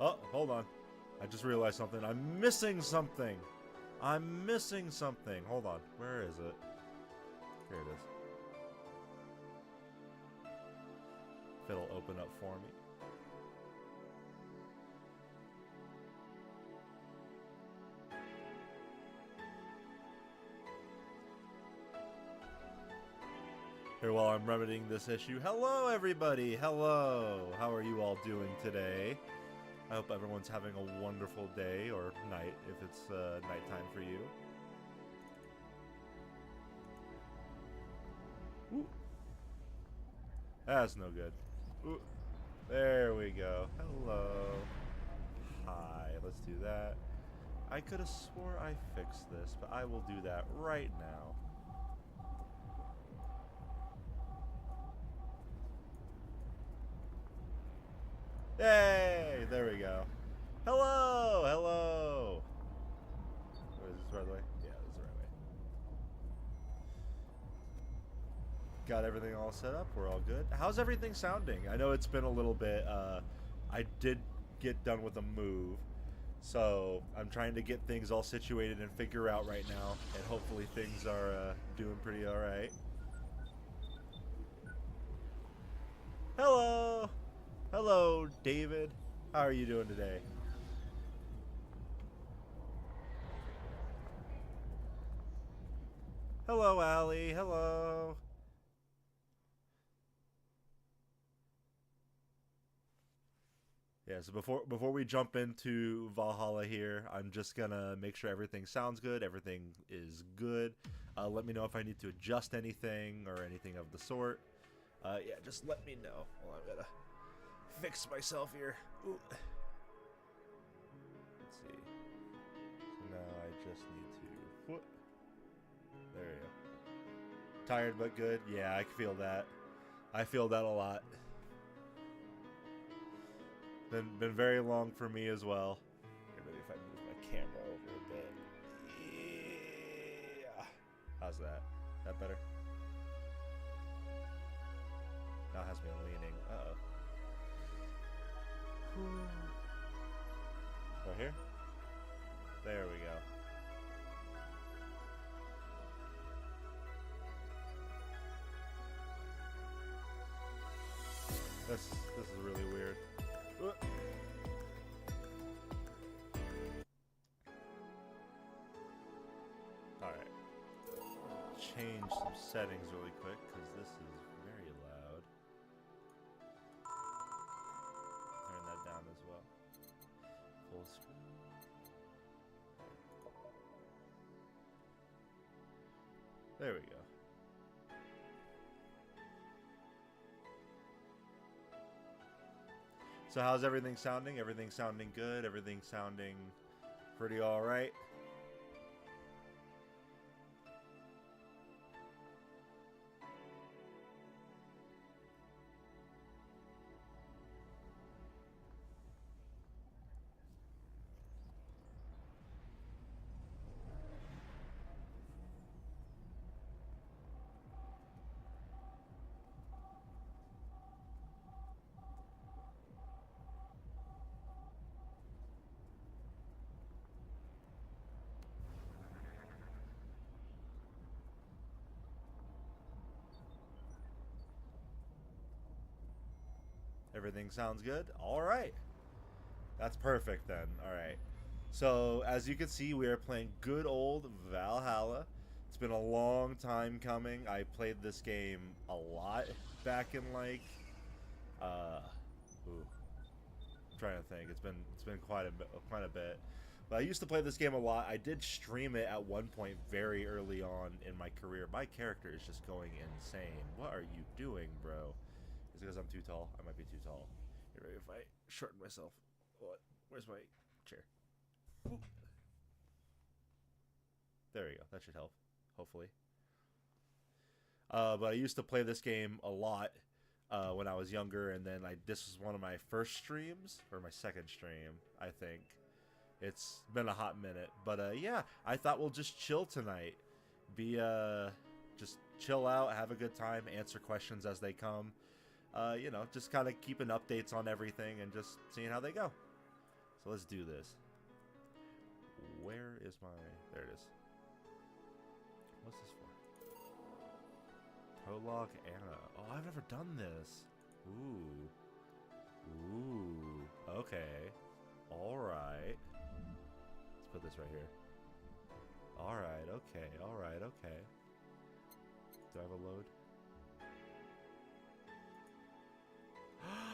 Oh, hold on. I just realized something. I'm missing something. I'm missing something. Hold on. Where is it? Here it is. If it'll open up for me. Here, while I'm remedying this issue. Hello, everybody. Hello. How are you all doing today? I hope everyone's having a wonderful day or night if it's nighttime for you. Ooh. That's no good. Ooh. There we go. Hello. Hi. Let's do that. I could have swore I fixed this, but I will do that right now. Yay! There we go. Hello! Hello! Is this the right way? Yeah, this is the right way. Got everything all set up. We're all good. How's everything sounding? I know it's been a little bit. I did get done with a move, so I'm trying to get things all situated and figure out right now, and hopefully things are doing pretty all right. Hello! Hello, David. How are you doing today? Hello, Allie. Hello. Yeah, so before we jump into Valhalla here, I'm just gonna make sure everything sounds good, everything is good. Let me know if I need to adjust anything or anything of the sort. Yeah, just let me know. Well, I'm gonna fix myself here. Ooh. Let's see. So now I just need to. Whoop. There you go. Tired but good. Yeah, I feel that. I feel that a lot. Been very long for me as well. Maybe if I move my camera over a bit. Yeah. How's that? That better? Now it has me leaning. Uh-oh. Right here? There we go. This is really weird. Alright. Change some settings really quick because this is very loud. Turn that down as well. Full screen. There we go. So how's everything sounding? Everything sounding good? Everything sounding pretty alright? Everything sounds good? Alright. That's perfect then. Alright. So, as you can see, we are playing good old Valhalla. It's been a long time coming. I played this game a lot back in like I'm trying to think. It's been quite a bit. But I used to play this game a lot. I did stream it at one point very early on in my career. My character is just going insane. What are you doing, bro? Is it because I'm too tall? I might be too tall. You ready if I shorten myself? What? Where's my chair? Ooh. There we go. That should help. Hopefully. But I used to play this game a lot when I was younger, and then this was one of my first streams, or my second stream, I think. It's been a hot minute, but yeah, I thought we'll just chill tonight. Just chill out, have a good time, answer questions as they come. You know, just kind of keeping updates on everything and just seeing how they go. So let's do this. Where is my... There it is. What's this for? Prologue Anna. Oh, I've never done this. Ooh. Ooh. Okay. Alright. Let's put this right here. Alright, okay. Alright, okay. Do I have a load?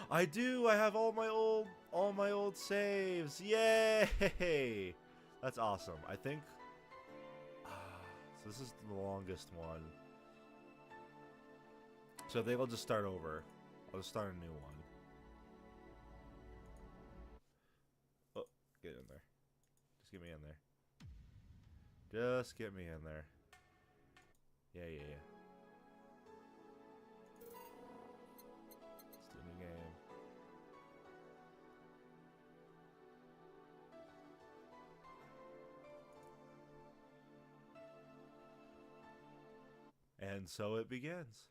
I do! I have all my old saves! Yay! That's awesome. I think... so this is the longest one. So they will just start over. I'll just start a new one. Oh, get in there. Just get me in there. Just get me in there. Yeah. Let's do a new game. And so it begins.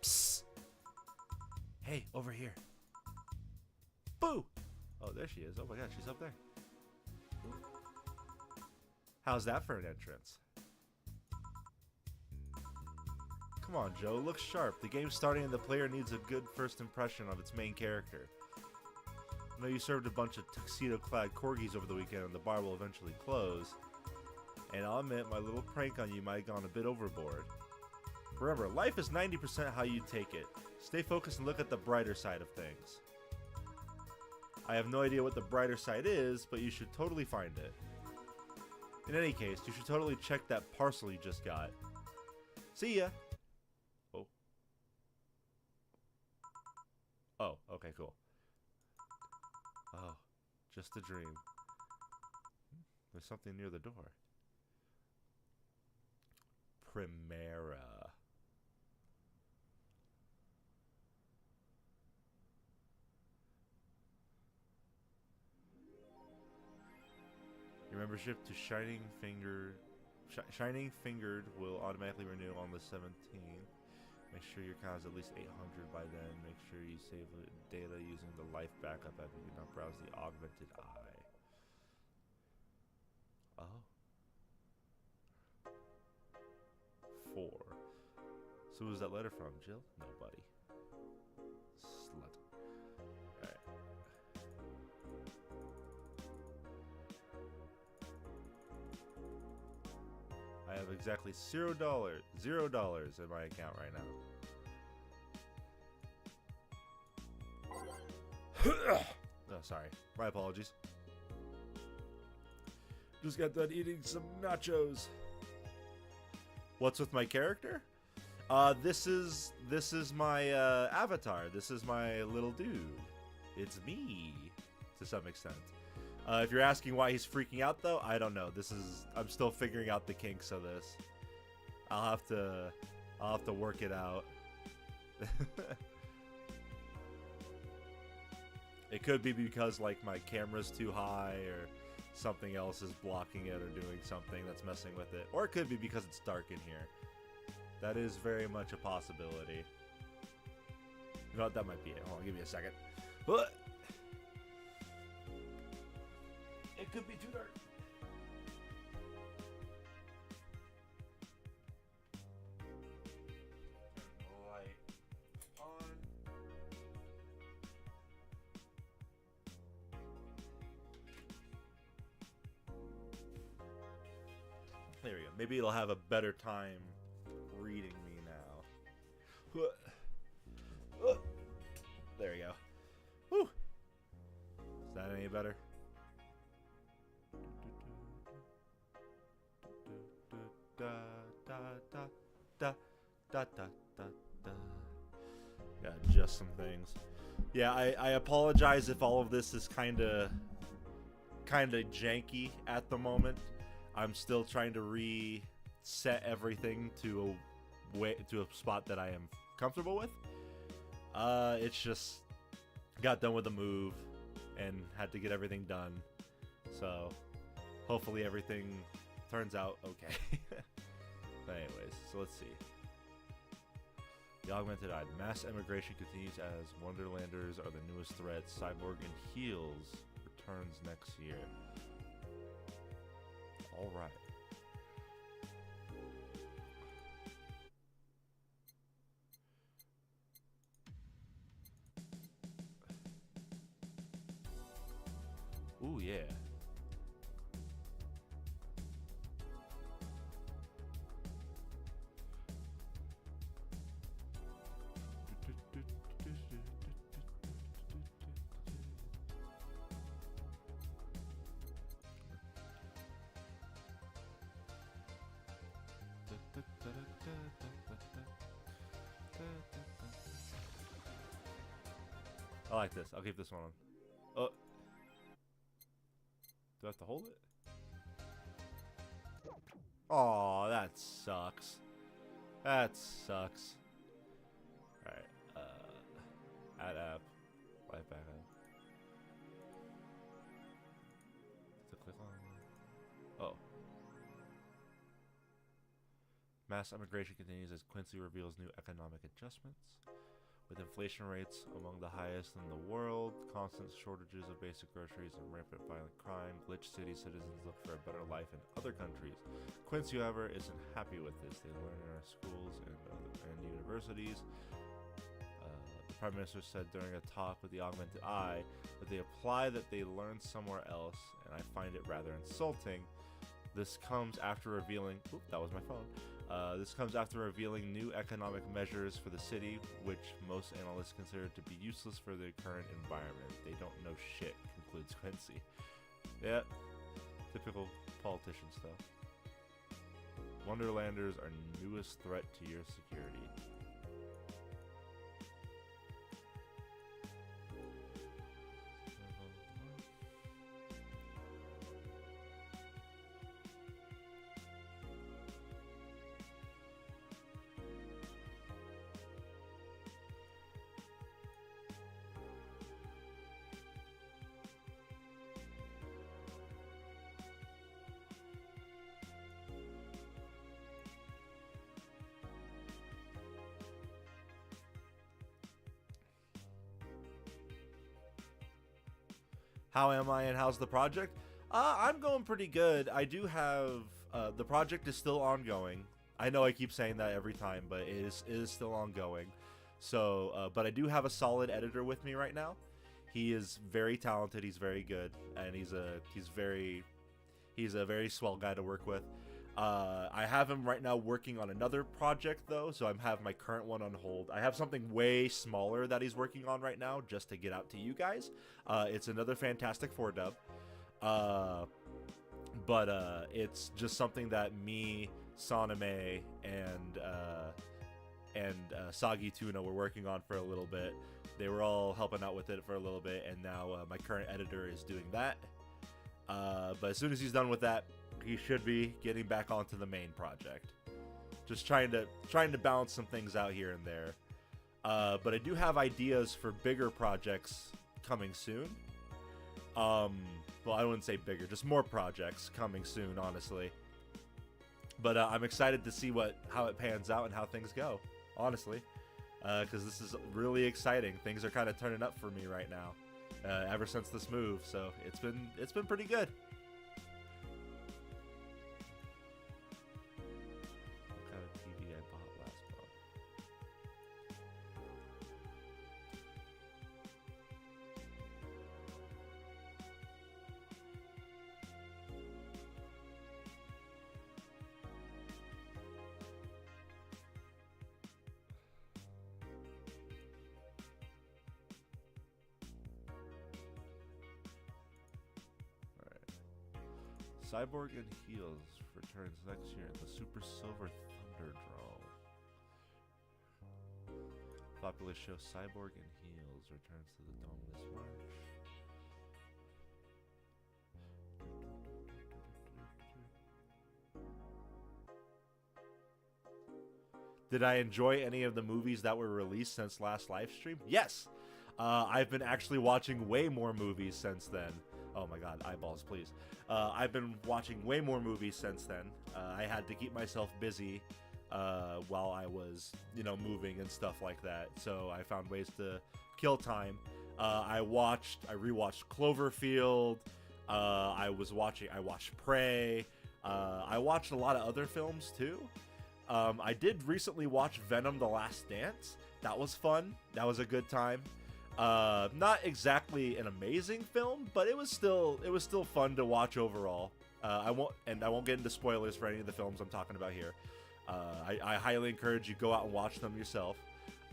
Psst. Hey, over here. Boo! Oh, there she is. Oh my god, she's up there. How's that for an entrance? Come on, Joe. Look sharp. The game's starting and the player needs a good first impression of its main character. I know you served a bunch of tuxedo-clad corgis over the weekend and the bar will eventually close. And I'll admit, my little prank on you might have gone a bit overboard. Remember, life is 90% how you take it. Stay focused and look at the brighter side of things. I have no idea what the brighter side is, but you should totally find it. In any case, you should totally check that parcel you just got. See ya! Oh. Oh, okay, cool. Oh, just a dream. There's something near the door. Primera. Your membership to Shining Fingered will automatically renew on the 17th. Make sure your count is at least 800 by then. Make sure you save data using the life backup app. You can now browse the augmented eye. Oh. 4. So who's that letter from, Jill? Nobody. Slut. Alright. I have exactly $0 in my account right now. Oh, sorry. My apologies. Just got done eating some nachos. What's with my character? This is my avatar. This is my little dude. It's me, to some extent. If you're asking why he's freaking out, though, I don't know. I'm still figuring out the kinks of this. I'll have to work it out. It could be because like my camera's too high or something else is blocking it or doing something that's messing with it. Or it could be because it's dark in here. That is very much a possibility. You know what? That might be it. Hold on, give me a second. But it could be too dark. Light. There we go. Maybe it'll have a better time reading me now. There we go. Whew. Is that any better? Yeah, just some things. Yeah, I apologize if all of this is kind of janky at the moment. I'm still trying to reset everything to a spot that I am comfortable with. It's just got done with the move and had to get everything done. So hopefully everything turns out okay. But anyways, so let's see. The Augmented Eye. Mass emigration continues as Wonderlanders are the newest threat. Cyborg and Heels returns next year. Alright. Ooh, yeah. I like this. I'll keep this one on. Oh. Do I have to hold it? Oh, that sucks. That sucks. Alright. Add app. Light back up. To click on. Oh. Mass immigration continues as Quincy reveals new economic adjustments. With inflation rates among the highest in the world, constant shortages of basic groceries, and rampant violent crime, Glitch City citizens look for a better life in other countries. Quincy, however, isn't happy with this. They learn in our schools and universities. The Prime Minister said during a talk with the Augmented Eye that they apply that they learn somewhere else, and I find it rather insulting. This comes after revealing... Oop, that was my phone. This comes after revealing new economic measures for the city, which most analysts consider to be useless for the current environment. They don't know shit, concludes Quincy. Yeah, typical politician stuff. Wonderlanders are newest threat to your security. How am I and how's the project? I'm going pretty good. I do have... the project is still ongoing. I know I keep saying that every time, but it is still ongoing. So, but I do have a solid editor with me right now. He is very talented. He's very good, and he's a very swell guy to work with. I have him right now working on another project though, so I have my current one on hold. I have something way smaller that he's working on right now just to get out to you guys. It's another Fantastic Four dub, but it's just something that me, Saname, and Sagi Tuna were working on for a little bit. They were all helping out with it for a little bit, and now my current editor is doing that. But as soon as he's done with that, he should be getting back onto the main project. Just trying to balance some things out here and there. But I do have ideas for bigger projects coming soon. Well, I wouldn't say bigger, just more projects coming soon, honestly. But I'm excited to see how it pans out and how things go, honestly. Because this is really exciting. Things are kind of turning up for me right now, ever since this move. So it's been pretty good. What kind of TV I bought last month? Cyborg and Heels returns next year in the Super Silver Thunderdome. Popular show Cyborg and Heels returns to the Dome this March. Did I enjoy any of the movies that were released since last live stream? Yes! I've been actually watching way more movies since then. Oh my god, eyeballs, please. I've been watching way more movies since then. I had to keep myself busy while I was, moving and stuff like that. So I found ways to kill time. I rewatched Cloverfield. I watched Prey. I watched a lot of other films too. I did recently watch Venom: The Last Dance. That was fun. That was a good time. Not exactly an amazing film, but it was still fun to watch overall. I won't get into spoilers for any of the films I'm talking about here. I highly encourage you go out and watch them yourself.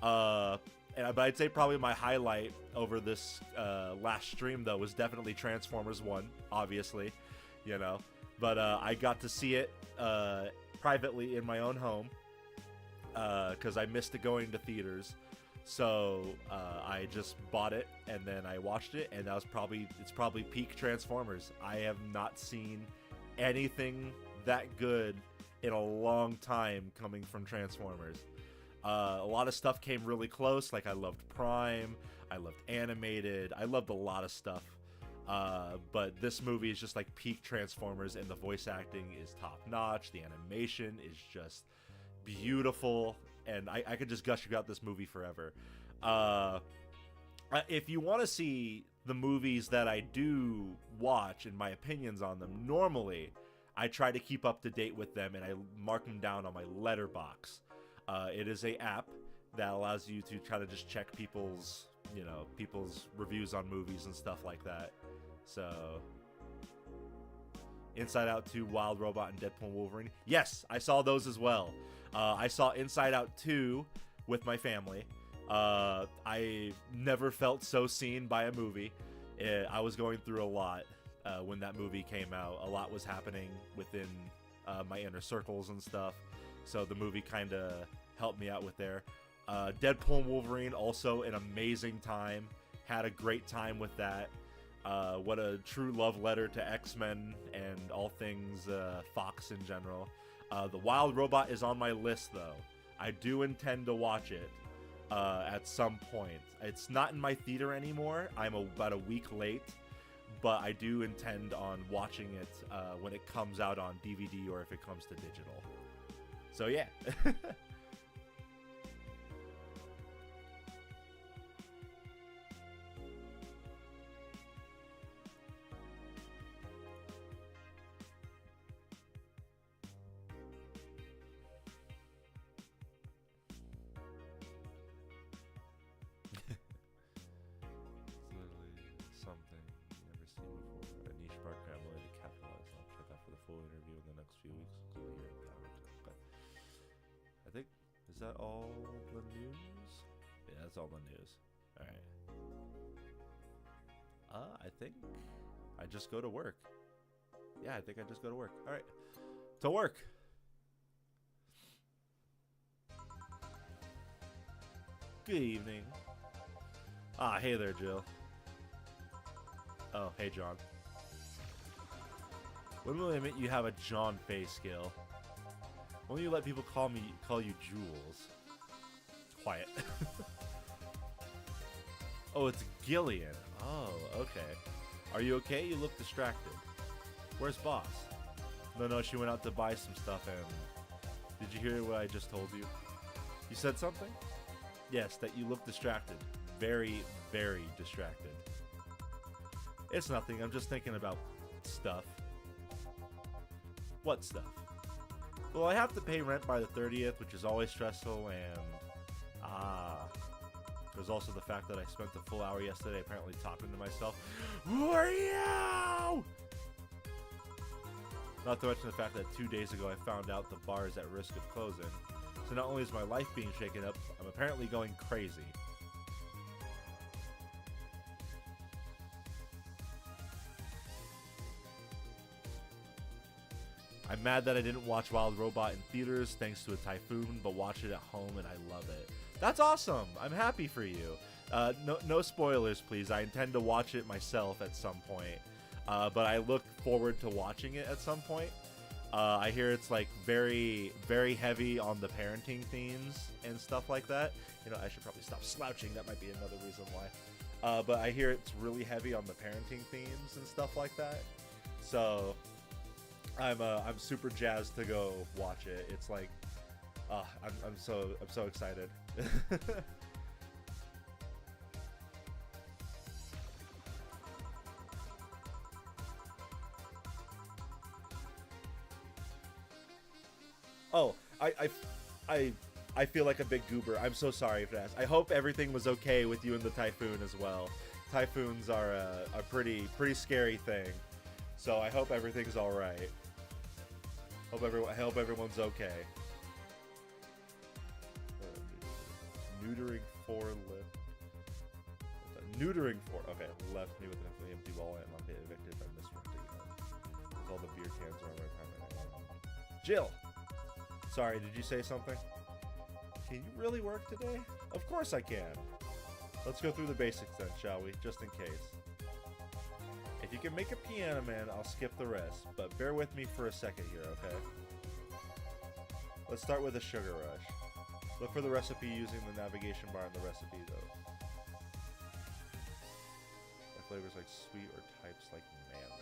But I'd say probably my highlight over this last stream though was definitely Transformers 1, obviously, But I got to see it privately in my own home because I missed it going to theaters. So I just bought it and then I watched it, and it's probably peak Transformers. I have not seen anything that good in a long time coming from Transformers. A lot of stuff came really close. Like I loved Prime, I loved Animated, I loved a lot of stuff. But this movie is just like peak Transformers, and the voice acting is top notch. The animation is just beautiful, and I could just gush about this movie forever. If you want to see the movies that I do watch and my opinions on them, normally I try to keep up to date with them, and I mark them down on my letterbox. It is a app that allows you to try to just check people's reviews on movies and stuff like that. So, Inside Out 2, Wild Robot, and Deadpool & Wolverine. Yes, I saw those as well. I saw Inside Out 2 with my family. I never felt so seen by a movie. I was going through a lot when that movie came out. A lot was happening within my inner circles and stuff. So the movie kind of helped me out with there. Deadpool & Wolverine, also an amazing time. Had a great time with that. What a true love letter to X-Men and all things Fox in general. The Wild Robot is on my list, though. I do intend to watch it at some point. It's not in my theater anymore. I'm about a week late, but I do intend on watching it when it comes out on DVD or if it comes to digital. So yeah. Is that all the news? Yeah, that's all the news. Alright. I think I just go to work. Yeah, I think I just go to work. Alright. To work! Good evening. Hey there, Jill. Oh, hey, John. When will I admit you have a John face skill? When will you let people call you Jules? Quiet. Oh, it's Gillian. Oh, okay. Are you okay? You look distracted. Where's Boss? No, she went out to buy some stuff, and... Did you hear what I just told you? You said something? Yes, that you look distracted. Very, very distracted. It's nothing. I'm just thinking about stuff. What stuff? Well, I have to pay rent by the 30th, which is always stressful, and... There's also the fact that I spent a full hour yesterday apparently talking to myself. Who are you? Not to mention the fact that 2 days ago I found out the bar is at risk of closing. So not only is my life being shaken up, I'm apparently going crazy. I'm mad that I didn't watch Wild Robot in theaters thanks to a typhoon, but watch it at home and I love it. That's awesome. I'm happy for you. No spoilers, please. I intend to watch it myself at some point, but I look forward to watching it at some point. I hear it's like very, very heavy on the parenting themes and stuff like that. You know, I should probably stop slouching. That might be another reason why. But I hear it's really heavy on the parenting themes and stuff like that. So I'm super jazzed to go watch it. It's like, I'm so excited. Oh, I feel like a big goober. I'm so sorry for that. I hope everything was okay with you and the typhoon as well. Typhoons are a pretty scary thing, so I hope everything's all right. Hope everyone's okay. Neutering four left. Neutering four. Okay, left me with an empty wallet and I'll get evicted by misrenting home. Because all the beer cans are right behind me. Jill. Sorry, did you say something? Can you really work today? Of course I can. Let's go through the basics then, shall we? Just in case. If you can make a piano man, I'll skip the rest, but bear with me for a second here, okay? Let's start with a sugar rush. Look for the recipe using the navigation bar in the recipe, though. The flavors like sweet or types like manly.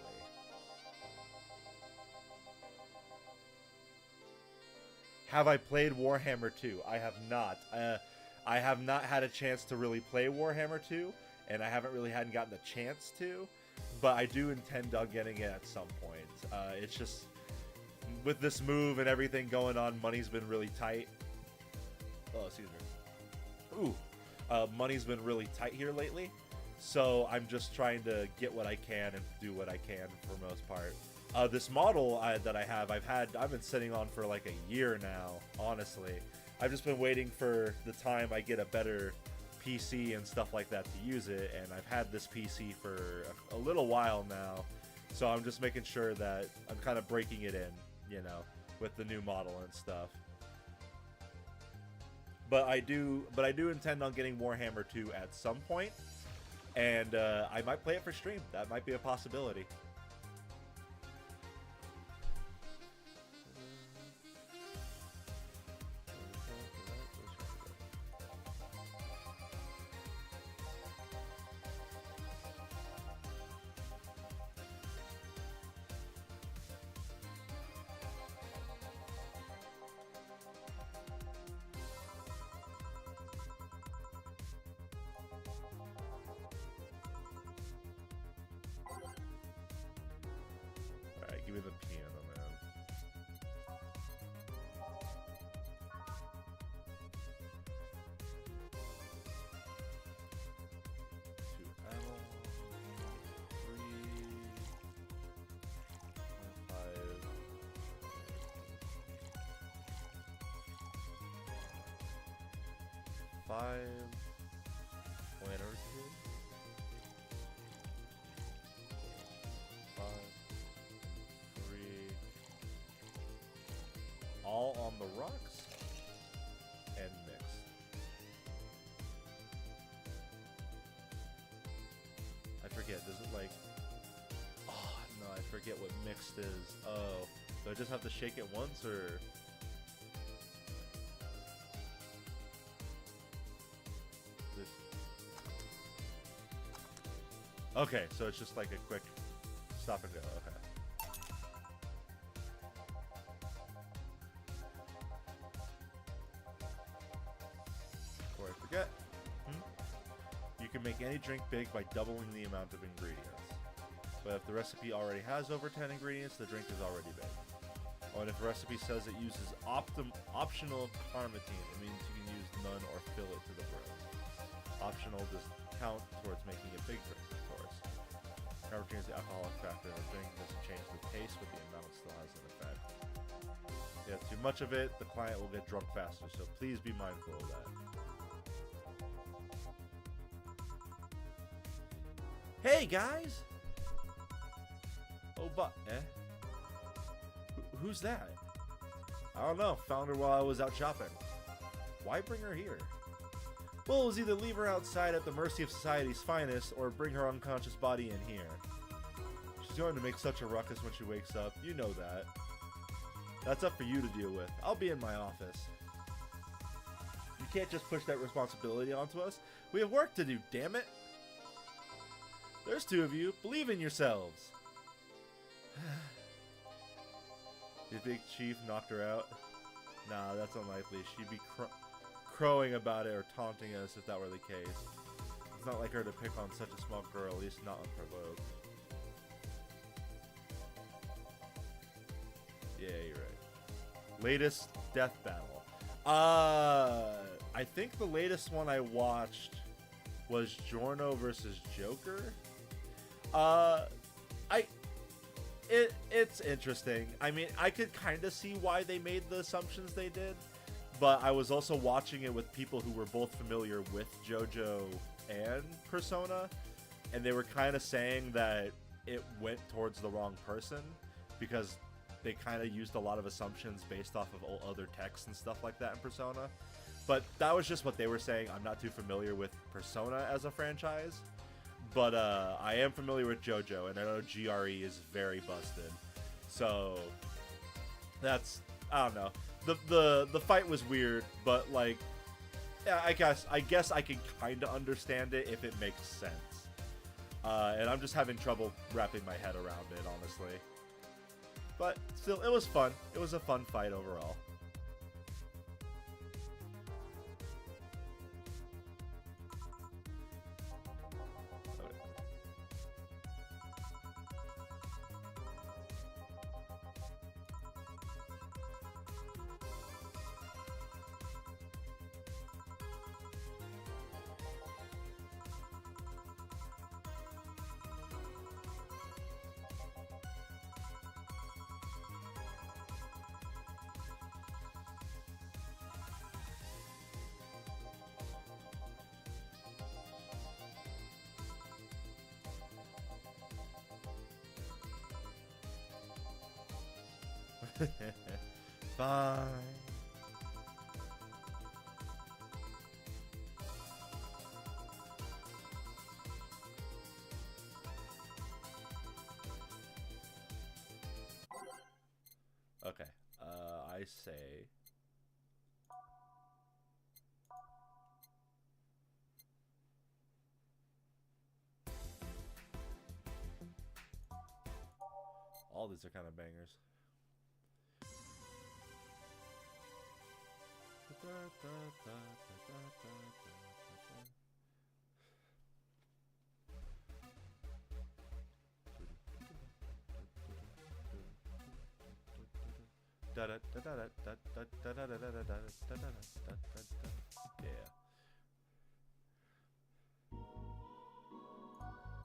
Have I played Warhammer 2? I have not. I have not had a chance to really play Warhammer 2, and I haven't really gotten the chance to, but I do intend on getting it at some point. It's just, with this move and everything going on, money's been really tight. Oh, excuse me. Ooh. Money's been really tight here lately, so I'm just trying to get what I can and do what I can for the most part. This model that I have, I've been sitting on for like a year now, honestly. I've just been waiting for the time I get a better PC and stuff like that to use it, and I've had this PC for a little while now, so I'm just making sure that I'm kind of breaking it in, you know, with the new model and stuff. But I do intend on getting Warhammer 2 at some point, and I might play it for stream. That might be a possibility. Give me the piano, man. Two ammo. 3. 5. 5. Planner kid. 5. All on the rocks and mixed. I forget, does it like, oh no, I forget what mixed is. Oh, do I just have to shake it once, or? Okay, so it's just like a quick stop and go, okay. Forget. You can make any drink big by doubling the amount of ingredients. But if the recipe already has over 10 ingredients, the drink is already big. Oh, and if a recipe says it uses optional carnitine, it means you can use none or fill it to the brim. Optional does count towards making a big drink, of course. Carnitine is the alcoholic factor in a drink. It doesn't change the taste, but the amount still has an effect. If you have too much of it, the client will get drunk faster, so please be mindful of that. Hey guys! Oh, but Who's that? I don't know. Found her while I was out shopping. Why bring her here? Well, it was either leave her outside at the mercy of society's finest, or bring her unconscious body in here. She's going to make such a ruckus when she wakes up. You know that. That's up for you to deal with. I'll be in my office. You can't just push that responsibility onto us. We have work to do, damn it. There's two of you. Believe in yourselves. You think Chief knocked her out? Nah, that's unlikely. She'd be crowing about it or taunting us if that were the case. It's not like her to pick on such a small girl, at least not unprovoked. Yeah, you're right. Latest death battle. I think the latest one I watched was Giorno versus Joker. It's interesting. I mean, I could kind of see why they made the assumptions they did, but I was also watching it with people who were both familiar with JoJo and Persona, and they were kind of saying that it went towards the wrong person because they kind of used a lot of assumptions based off of other texts and stuff like that in Persona. But that was just what they were saying. I'm not too familiar with Persona as a franchise. But I am familiar with JoJo, and I know GRE is very busted. So that's, I don't know. The fight was weird, but like, yeah, I guess I can kind of understand it if it makes sense. And I'm just having trouble wrapping my head around it, honestly. But still, it was fun. It was a fun fight overall. Fine. Okay. I say. All these are kind of bangers. Yeah.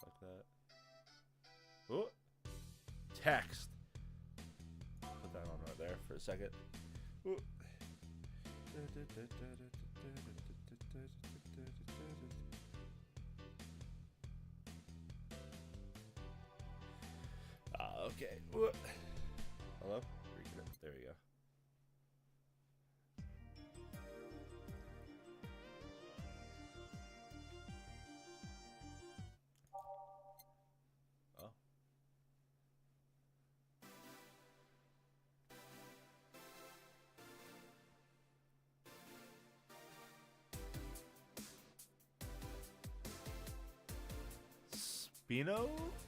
Like that. Oh, text. Put that on right there for a second. Ooh. Okay. Hello? There you go. Oh.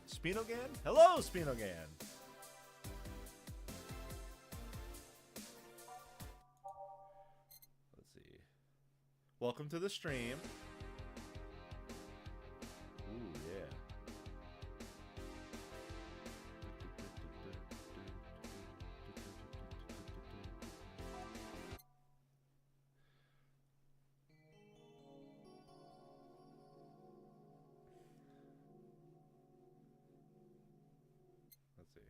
Spinogan? Hello, Spinogan! Let's see. Welcome to the stream. Ooh, yeah. Let's see.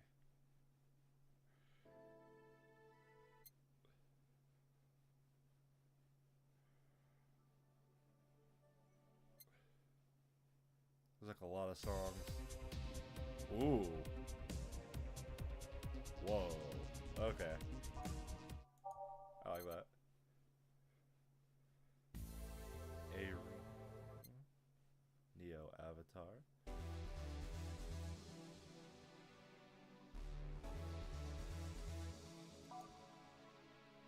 There's like a lot of songs. Ooh. Whoa. Okay. I like that. A Neo Avatar.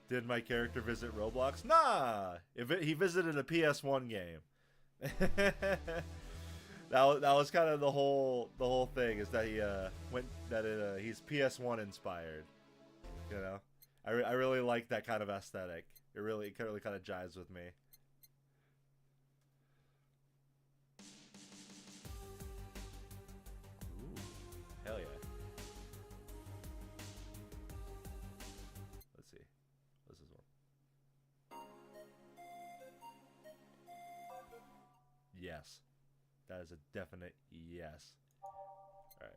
Did my character visit Roblox? Nah! He visited a PS1 game. that was kind of the whole thing, is that he he's PS1 inspired. You know? I really like that kind of aesthetic. It really kind of jives with me. Ooh, hell yeah. Let's see. What's this one? Yes. That is a definite yes. Alright.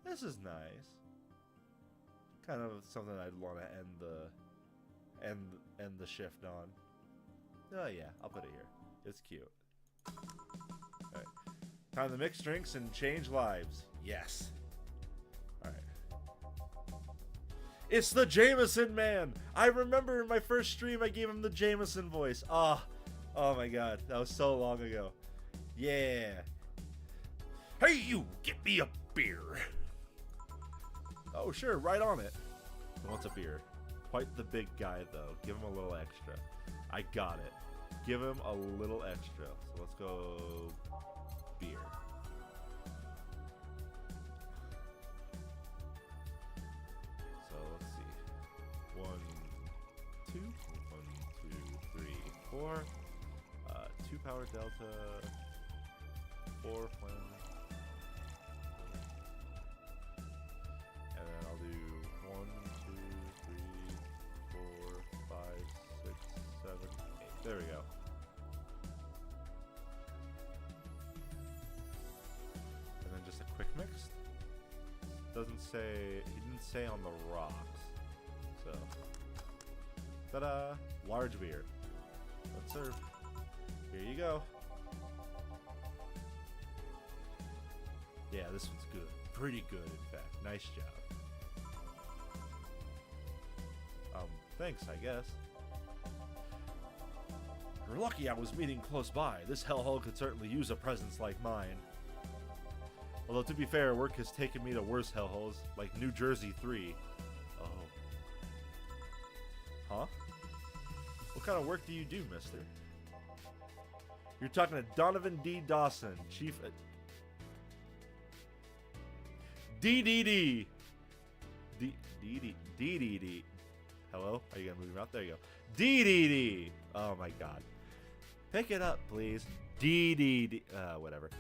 This is nice. Kind of something I'd want to end the shift on. Oh yeah, I'll put it here. It's cute. Alright. Time to mix drinks and change lives. Yes. Alright. It's the Jameson Man! I remember in my first stream I gave him the Jameson voice. Oh my god. That was so long ago. Yeah. Hey you! Get me a beer! Oh sure, right on it. He wants a beer. Quite the big guy though. Give him a little extra. I got it. Give him a little extra. So let's go beer. So let's see. 1, 2, 1, 2, 3, 4. 2 power delta. 4 flame. And then I'll do 1, 2, 3, 4, 5, 6, 7, 8. There we go. And then just a quick mix. Doesn't say, he didn't say on the rocks. So, ta-da! Large beer. Let's serve. Here you go. Yeah, this one's good. Pretty good, in fact. Nice job. Thanks, I guess. You're lucky I was meeting close by. This hellhole could certainly use a presence like mine. Although, to be fair, work has taken me to worse hellholes, like New Jersey 3. Oh. Huh? What kind of work do you do, mister? You're talking to Donovan D. Dawson, chief... DDD. DDD. Hello? Are you gonna move your mouth? There you go. DDD. Oh my god. Pick it up, please. DDD. Whatever.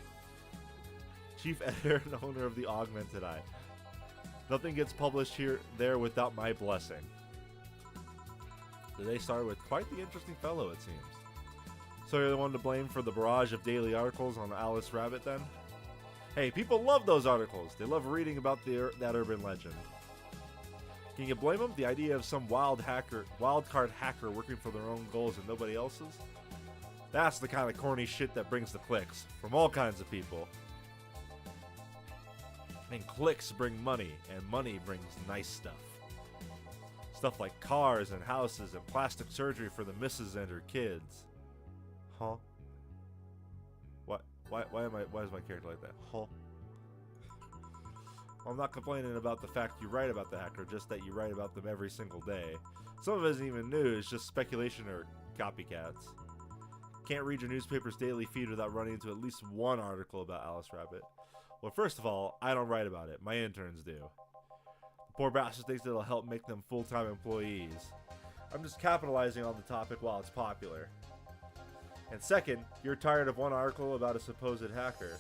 Chief editor and owner of the Augmented Eye. Nothing gets published there without my blessing. Today started with quite the interesting fellow, it seems. So you're the one to blame for the barrage of daily articles on Alice Rabbit, then? Hey, people love those articles. They love reading about that urban legend. Can you blame them? The idea of some wildcard hacker working for their own goals and nobody else's? That's the kind of corny shit that brings the clicks from all kinds of people. And clicks bring money, and money brings nice stuff. Stuff like cars and houses and plastic surgery for the missus and her kids. Huh? What? Why is my character like that? Huh? Well, I'm not complaining about the fact you write about the hacker, just that you write about them every single day. Some of it isn't even news, just speculation or copycats. Can't read your newspaper's daily feed without running into at least one article about Alice Rabbit. Well, first of all, I don't write about it. My interns do. The poor bastard thinks it'll help make them full-time employees. I'm just capitalizing on the topic while it's popular. And second, you're tired of one article about a supposed hacker,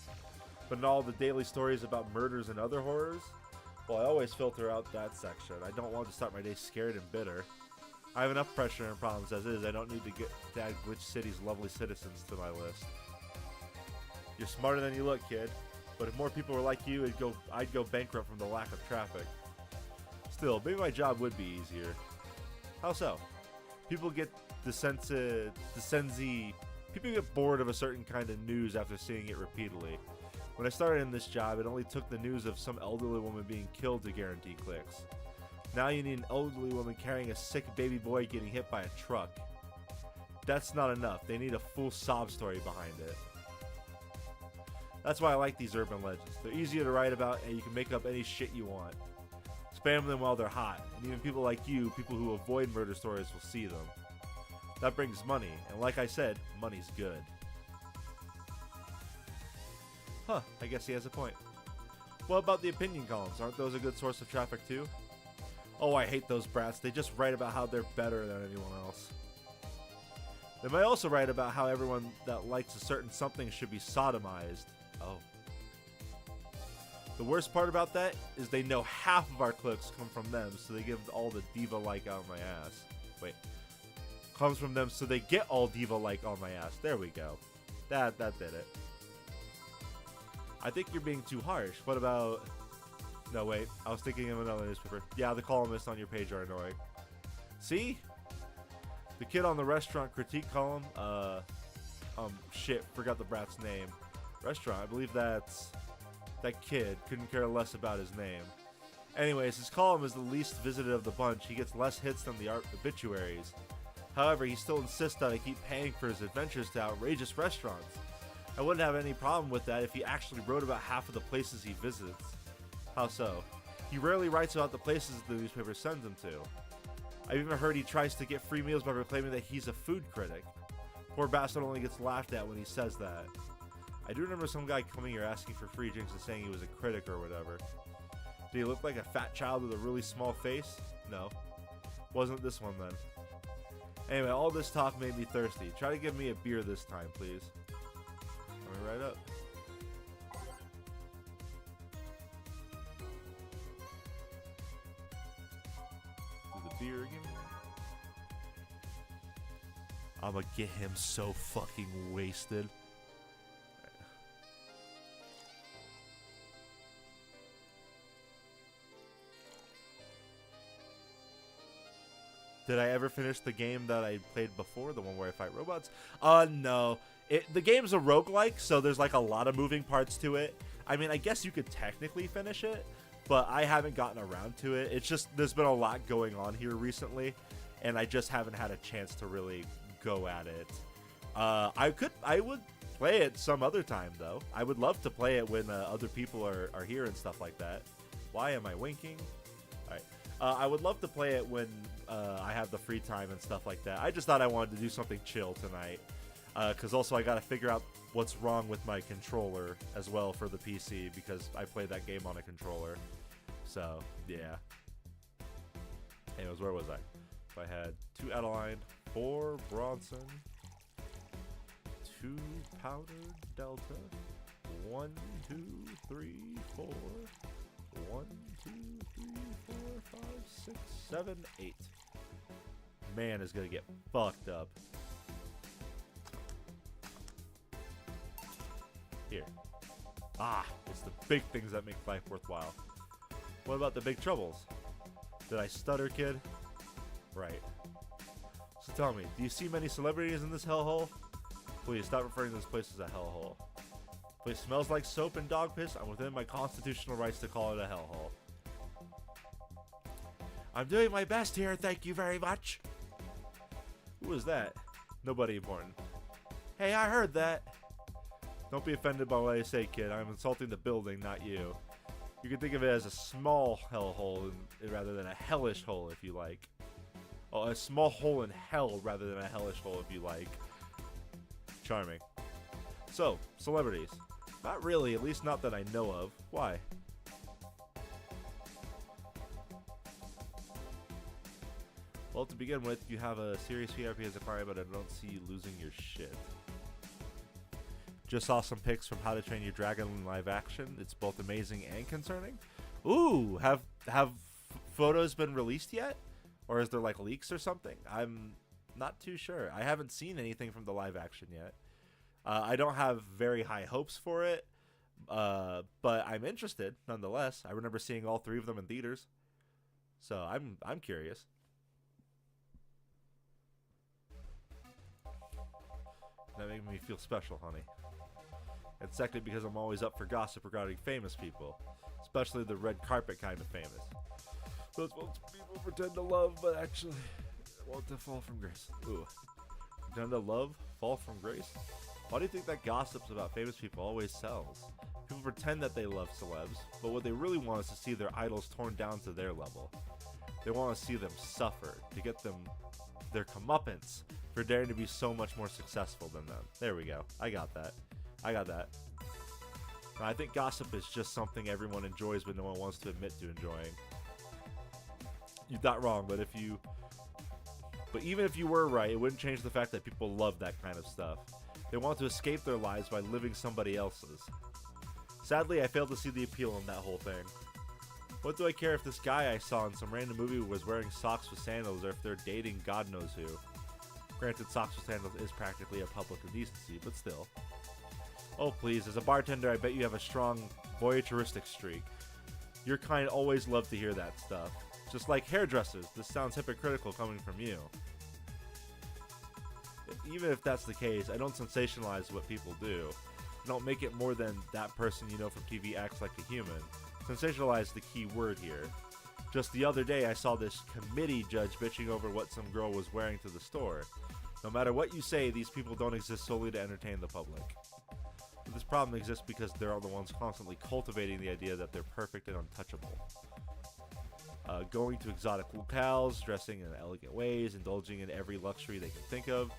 but in all the daily stories about murders and other horrors? Well, I always filter out that section. I don't want to start my day scared and bitter. I have enough pressure and problems as is. I don't need to add Glitch City's lovely citizens to my list. You're smarter than you look, kid. but if more people were like you, I'd go bankrupt from the lack of traffic. Still, maybe my job would be easier. How so? People get people get bored of a certain kind of news after seeing it repeatedly. When I started in this job, it only took the news of some elderly woman being killed to guarantee clicks. Now you need an elderly woman carrying a sick baby boy getting hit by a truck. That's not enough. They need a full sob story behind it. That's why I like these urban legends. They're easier to write about, and you can make up any shit you want. Spam them while they're hot, and even people like you, people who avoid murder stories, will see them. That brings money, and like I said, money's good. Huh, I guess he has a point. What about the opinion columns? Aren't those a good source of traffic too? Oh, I hate those brats. They just write about how they're better than anyone else. They might also write about how everyone that likes a certain something should be sodomized. Oh. The worst part about that is they know half of our clicks come from them, so they give all the diva-like out my ass. Wait. Comes from them, so they get all diva-like on my ass. There we go. That did it. I think you're being too harsh. What about... No, wait. I was thinking of another newspaper. Yeah, the columnists on your page are annoying. See? The kid on the restaurant critique column, shit, forgot the brat's name. Restaurant, I believe that's... That kid. Couldn't care less about his name. Anyways, his column is the least visited of the bunch. He gets less hits than the obituaries. However, he still insists that I keep paying for his adventures to outrageous restaurants. I wouldn't have any problem with that if he actually wrote about half of the places he visits. How so? He rarely writes about the places the newspaper sends him to. I've even heard he tries to get free meals by proclaiming that he's a food critic. Poor bastard only gets laughed at when he says that. I do remember some guy coming here asking for free drinks and saying he was a critic or whatever. Did he look like a fat child with a really small face? No. Wasn't this one then. Anyway, all this talk made me thirsty. Try to give me a beer this time, please. Coming right up. Do the beer again. I'ma get him so fucking wasted. Did I ever finish the game that I played before? The one where I fight robots? No. The game's a roguelike, so there's like a lot of moving parts to it. I mean, I guess you could technically finish it, but I haven't gotten around to it. It's just, there's been a lot going on here recently, and I just haven't had a chance to really go at it. I would play it some other time, though. I would love to play it when other people are here and stuff like that. Why am I winking? Alright. I would love to play it when I have the free time and stuff like that. I just thought I wanted to do something chill tonight. Because also I got to figure out what's wrong with my controller as well for the PC, because I played that game on a controller. So, yeah. Anyways, where was I? So I had 2 Adeline, 4 Bronson, 2 Powdered Delta, 1, 2, 3, 4, 1, 2, 3, 4, 5, 6, 7, 8. Man is gonna get fucked up. Here. Ah, it's the big things that make life worthwhile. What about the big troubles? Did I stutter, kid? Right. So tell me, do you see many celebrities in this hellhole? Please stop referring to this place as a hellhole. The place smells like soap and dog piss. I'm within my constitutional rights to call it a hellhole. I'm doing my best here, thank you very much. Who was that? Nobody important. Hey, I heard that. Don't be offended by what I say, kid. I'm insulting the building, not you. You can think of it as a small hellhole rather than a hellish hole, if you like. Oh, a small hole in hell rather than a hellish hole, if you like. Charming. So, celebrities. Not really, at least not that I know of. Why? Well, to begin with, you have a serious VIP as a client, but I don't see you losing your shit. Just saw some pics from How to Train Your Dragon in live action. It's both amazing and concerning. Ooh, have photos been released yet? Or is there like leaks or something? I'm not too sure. I haven't seen anything from the live action yet. I don't have very high hopes for it, But I'm interested nonetheless. I remember seeing all three of them in theaters, so I'm curious. That makes me feel special, honey. And secondly, because I'm always up for gossip regarding famous people, especially the red carpet kind of famous. Those folks people pretend to love, but actually want to fall from grace. Ooh. Pretend to love, fall from grace? Why do you think that gossips about famous people always sells? People pretend that they love celebs, but what they really want is to see their idols torn down to their level. They want to see them suffer, to get them their comeuppance for daring to be so much more successful than them. There we go. I got that. Now, I think gossip is just something everyone enjoys but no one wants to admit to enjoying. You're not wrong, but even if you were right, it wouldn't change the fact that people love that kind of stuff. They want to escape their lives by living somebody else's. Sadly, I failed to see the appeal in that whole thing. What do I care if this guy I saw in some random movie was wearing socks with sandals or if they're dating God knows who? Granted, socks with sandals is practically a public indecency, but still. Oh please, as a bartender, I bet you have a strong voyeuristic streak. Your kind always love to hear that stuff. Just like hairdressers, this sounds hypocritical coming from you. Even if that's the case, I don't sensationalize what people do. I don't make it more than that person you know from TV acts like a human. Sensationalize the key word here. Just the other day, I saw this committee judge bitching over what some girl was wearing to the store. No matter what you say, these people don't exist solely to entertain the public. But this problem exists because they're the ones constantly cultivating the idea that they're perfect and untouchable. Going to exotic locales, dressing in elegant ways, indulging in every luxury they can think of.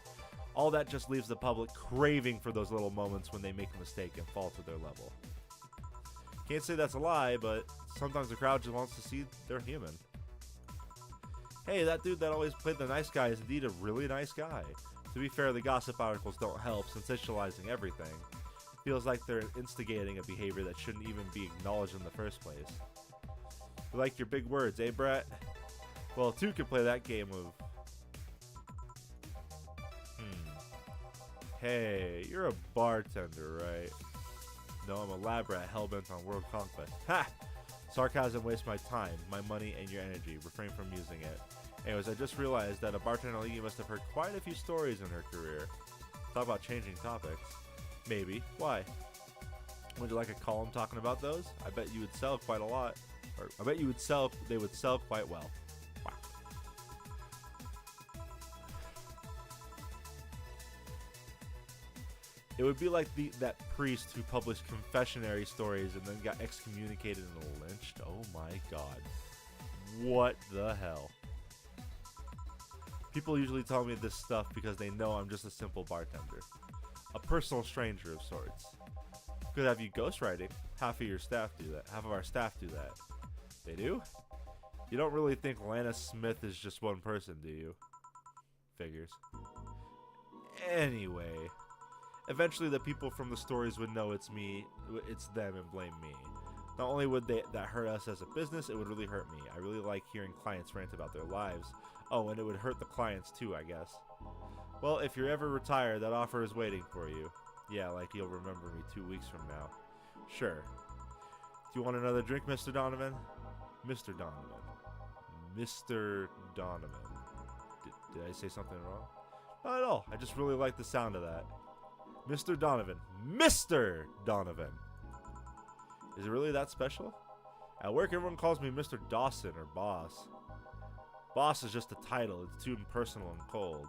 All that just leaves the public craving for those little moments when they make a mistake and fall to their level. Can't say that's a lie, but sometimes the crowd just wants to see they're human. Hey, that dude that always played the nice guy is indeed a really nice guy. To be fair, the gossip articles don't help, sensationalizing everything. Feels like they're instigating a behavior that shouldn't even be acknowledged in the first place. You like your big words, eh, Brett? Well, two can play that game of... Hey, you're a bartender, right? No, I'm a lab rat hellbent on world conquest. Ha! Sarcasm wastes my time, my money, and your energy. Refrain from using it. Anyways, I just realized that a bartender like you must have heard quite a few stories in her career. Thought about changing topics. Maybe. Why? Would you like a column talking about those? I bet you would sell quite a lot. Or I bet you would sell. They would sell quite well. Wow. It would be like that priest who published confessionary stories and then got excommunicated and lynched. Oh my god. What the hell? People usually tell me this stuff because they know I'm just a simple bartender. A personal stranger of sorts. Could have you ghostwriting. Half of your staff do that. Half of our staff do that. They do? You don't really think Lana Smith is just one person, do you? Figures. Anyway. Eventually the people from the stories would know it's me, it's them, and blame me. Not only would that hurt us as a business, it would really hurt me. I really like hearing clients rant about their lives. Oh, and it would hurt the clients too, I guess. Well, if you're ever retired, that offer is waiting for you. Yeah, like you'll remember me 2 weeks from now. Sure. Do you want another drink, Mr. Donovan? Mr. Donovan. Mr. Donovan. Did I say something wrong? Not at all. I just really like the sound of that. Mr. Donovan. Mr. Donovan. Is it really that special? At work, everyone calls me Mr. Dawson or Boss. Boss is just a title. It's too impersonal and cold.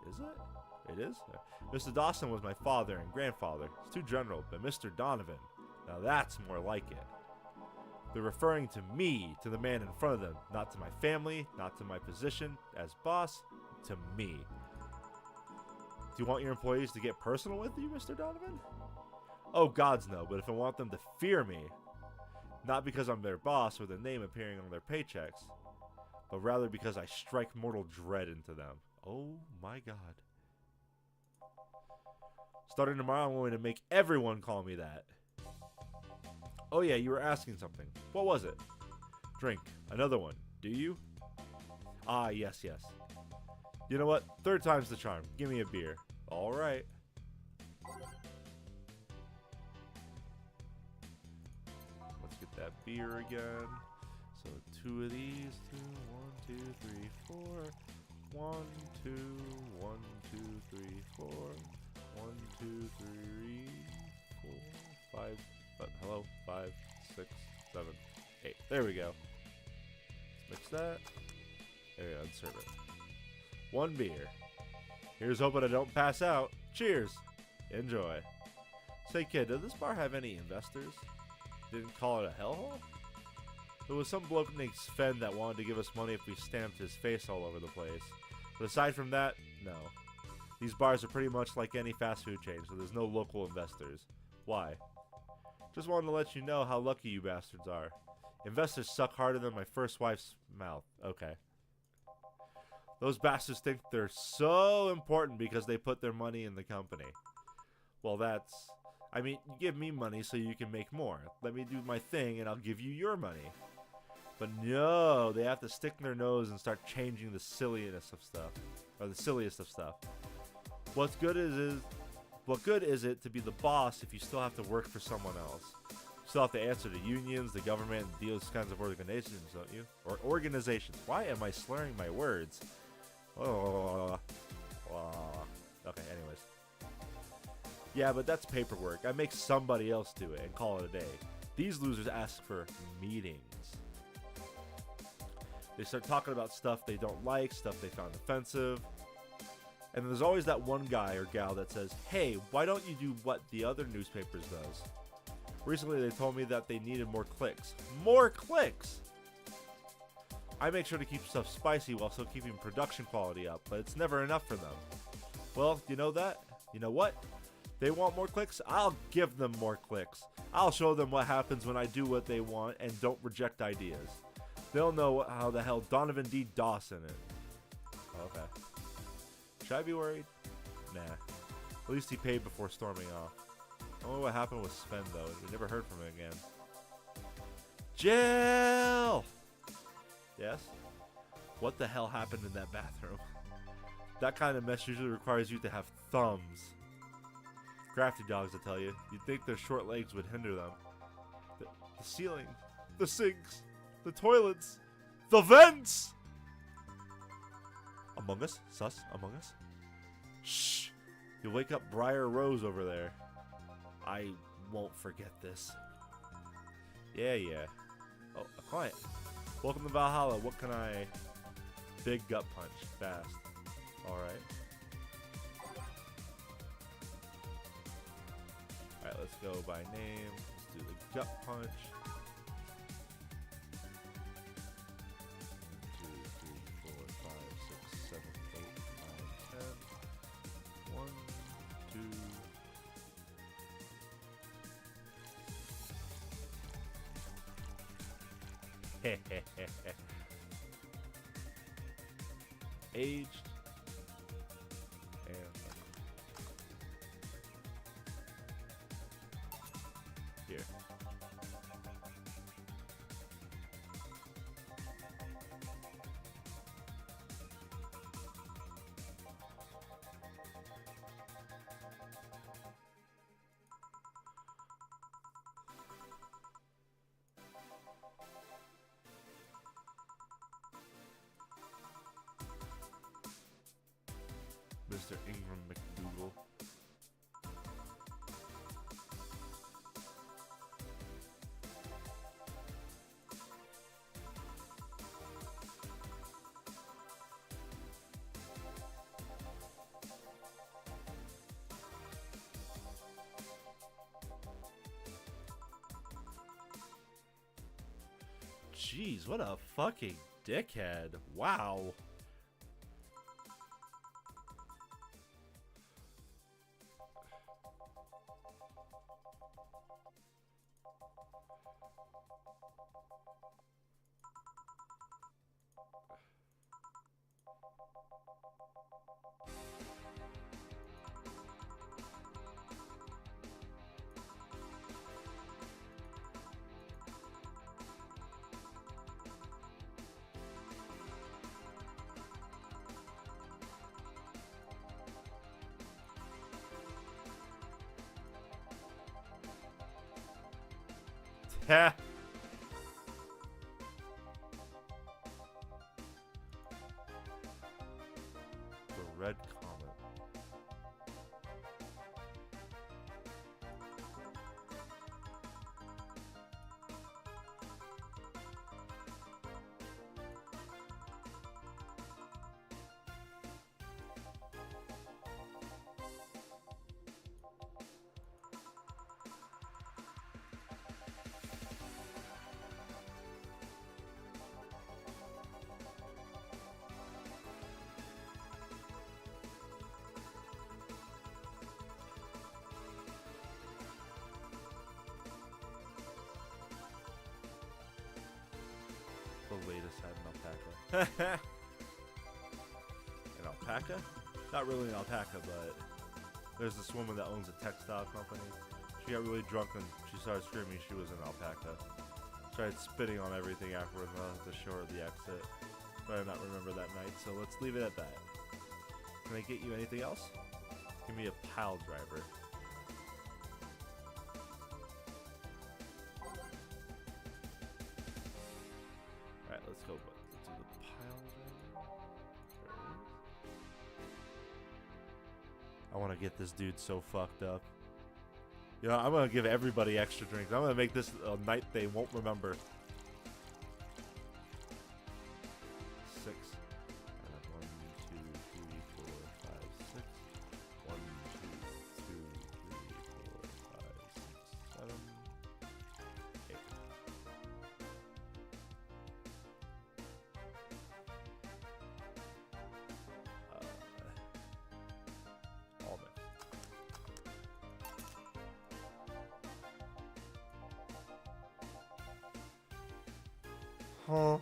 Is it? It is? Mr. Dawson was my father and grandfather. It's too general, but Mr. Donovan, now that's more like it. They're referring to me, to the man in front of them, not to my family, not to my position as boss, to me. Do you want your employees to get personal with you, Mr. Donovan? Oh, gods no, but if I want them to fear me, not because I'm their boss or the name appearing on their paychecks, but rather because I strike mortal dread into them. Oh my god. Starting tomorrow, I'm going to make everyone call me that. Oh yeah, you were asking something. What was it? Drink. Another one. Do you? Ah, yes, yes. You know what? Third time's the charm. Give me a beer. Alright. that beer again. So 2 of these. 2, 1, 2, 3, 4. 1, 2, 1, 2, 3, 4. 1, 2, 3, 4, 5. Hello, 5, 6, 7, 8. There we go. Let's mix that. There we go, and serve it. 1 beer. Here's hoping I don't pass out. Cheers. Enjoy. Say, kid, does this bar have any investors? Didn't call it a hellhole? There was some bloke named Sven that wanted to give us money if we stamped his face all over the place. But aside from that, no. These bars are pretty much like any fast food chain, so there's no local investors. Why? Just wanted to let you know how lucky you bastards are. Investors suck harder than my first wife's mouth. Okay. Those bastards think they're so important because they put their money in the company. Well, that's... I mean, you give me money so you can make more. Let me do my thing and I'll give you your money. But no, they have to stick their nose and start changing the silliness of stuff. Or the silliest of stuff. What good is it to be the boss if you still have to work for someone else? You still have to answer to unions, the government, and those kinds of organizations, don't you? Or organizations. Why am I slurring my words? Oh. Okay, anyways. Yeah, but that's paperwork. I make somebody else do it and call it a day. These losers ask for meetings. They start talking about stuff they don't like, stuff they found offensive. And there's always that one guy or gal that says, hey, why don't you do what the other newspapers does? Recently they told me that they needed more clicks. More clicks! I make sure to keep stuff spicy while still keeping production quality up, but it's never enough for them. Well, you know that? You know what? They want more clicks? I'll give them more clicks. I'll show them what happens when I do what they want and don't reject ideas. They'll know how the hell Donovan D. Dawson it. Okay. Should I be worried? Nah. At least he paid before storming off. I don't know what happened with Sven though. We never heard from him again. Jill! Yes? What the hell happened in that bathroom? That kind of mess usually requires you to have thumbs. Crafty dogs, I tell you. You'd think their short legs would hinder them. The ceiling. The sinks. The toilets. The vents! Among Us? Sus? Among Us? Shh! You'll wake up Briar Rose over there. I won't forget this. Yeah. Oh, a client. Welcome to Valhalla. What can I... Big gut punch. Fast. Alright. Alright, let's go by name. Let's do the gut punch. 2, 3, 4, 5, 6, 7, 8, 9, 10. 1, 2. Aged. And here. Mr. Ingram McDougal. Jeez, what a fucking dickhead. Wow. alpaca. An alpaca? Not really an alpaca, but there's this woman that owns a textile company. She got really drunk and she started screaming she was an alpaca. Started spitting on everything afterwards and I had to show her the exit. But I did not remember that night, so let's leave it at that. Can I get you anything else? Give me a pile driver. Alright, let's go to the pile driver. I want to get this dude so fucked up. You know, I'm going to give everybody extra drinks. I'm going to make this a night they won't remember. 6. 1, 2, 3, 4, 5, 6. 1, 2, 3, 4, 5, 6, 7, 8. All mixed. Huh?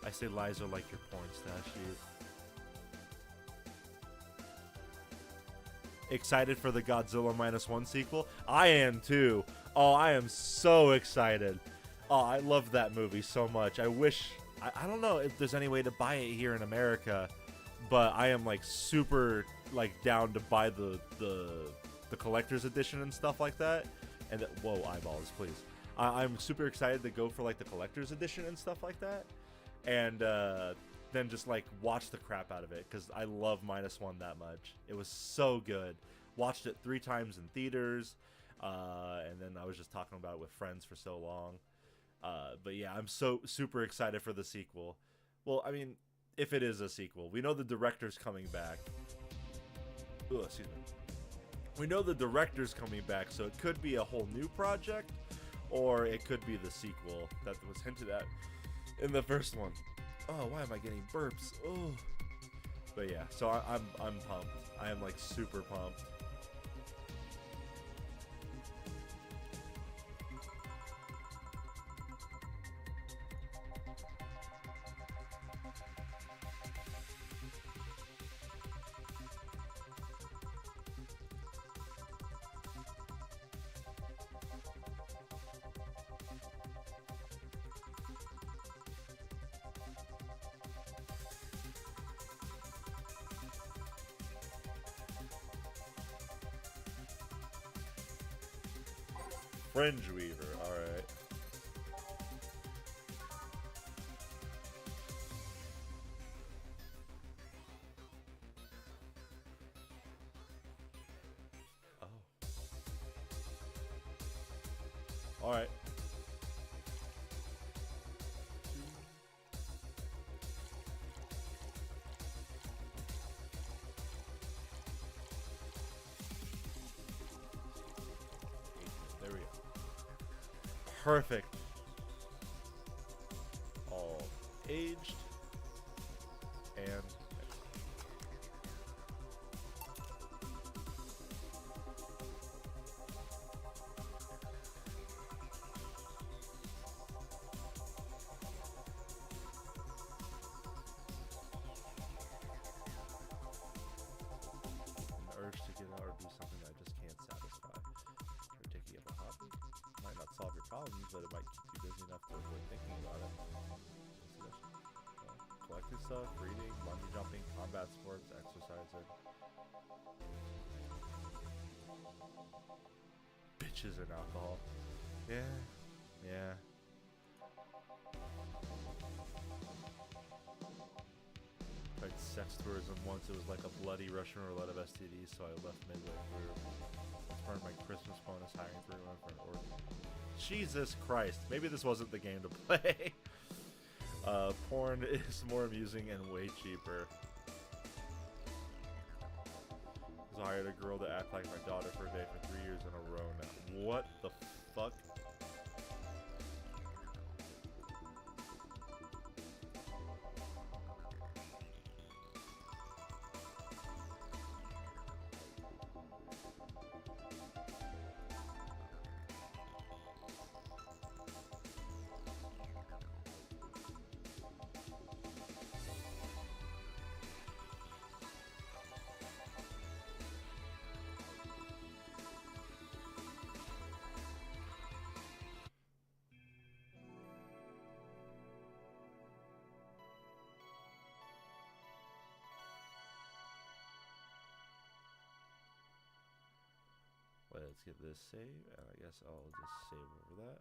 I say lies are like your porn stash sheet. Excited for the Godzilla -1 sequel? I am too. Oh, I am so excited. Oh, I love that movie so much. I wish... I don't know if there's any way to buy it here in America, but I am like super like down to buy the collector's edition and stuff like that. And whoa, eyeballs, please. I'm super excited to go for like the collector's edition and stuff like that. And then just like watch the crap out of it because I love -1 that much. It was so good. Watched it 3 times in theaters, and then I was just talking about it with friends for so long. But yeah, I'm so super excited for the sequel. Well, I mean, if it is a sequel, we know the director's coming back. Ugh, excuse me. We know the director's coming back, so it could be a whole new project, or it could be the sequel that was hinted at in the first one. Oh, why am I getting burps? Oh. But yeah, so I'm pumped. I am like super pumped. Fringe Weaver, alright. Oh. Alright. There we go. Perfect. All aged and an urge to get out or do something that I just can't satisfy. Or taking up a hobby might not solve your problems, but it might keep you busy enough to avoid thinking about it. Collecting stuff, reading, bungee jumping, combat sports, exercising. Bitches and alcohol. Yeah. Yeah. Tried sex tourism once. It was like a bloody Russian roulette of STDs, so I left midway through. Burned my Christmas bonus hiring for everyone for an orgy. Jesus Christ. Maybe this wasn't the game to play. Porn is more amusing and way cheaper. So I hired a girl to act like my daughter for a day for 3 years in a row now. What the fuck? Let's get this save, and I guess I'll just save over that.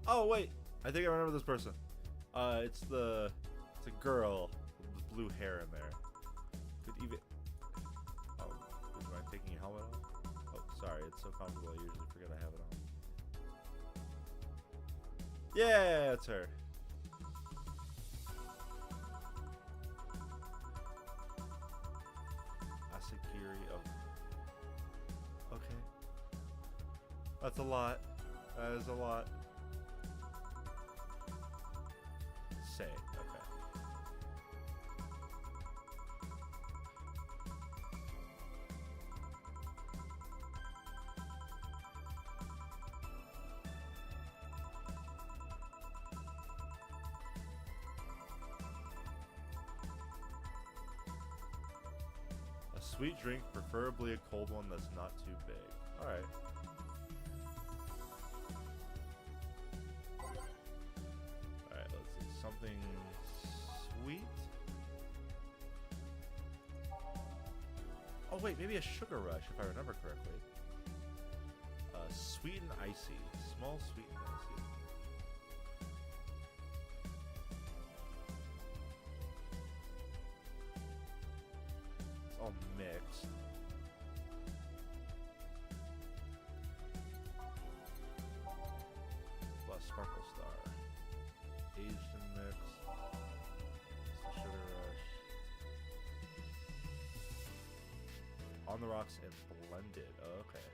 Oh wait, I think I remember this person. It's a girl with blue hair in there. Could even. Oh, am I taking your helmet off? Oh, sorry, it's so comfortable. I usually forget I have it on. Yeah, it's her. Asakiri. Oh. Okay. That's a lot. That is a lot. Say, okay. A sweet drink, preferably a cold one that's not too big. Alright. Alright, let's see. Something sweet? Oh wait, maybe a sugar rush if I remember correctly. Sweet and icy. Small, sweet and icy. It's all mixed. Plus Sparkle Star. Aged and mixed. It's the sugar rush. On the rocks and blended. Oh, okay.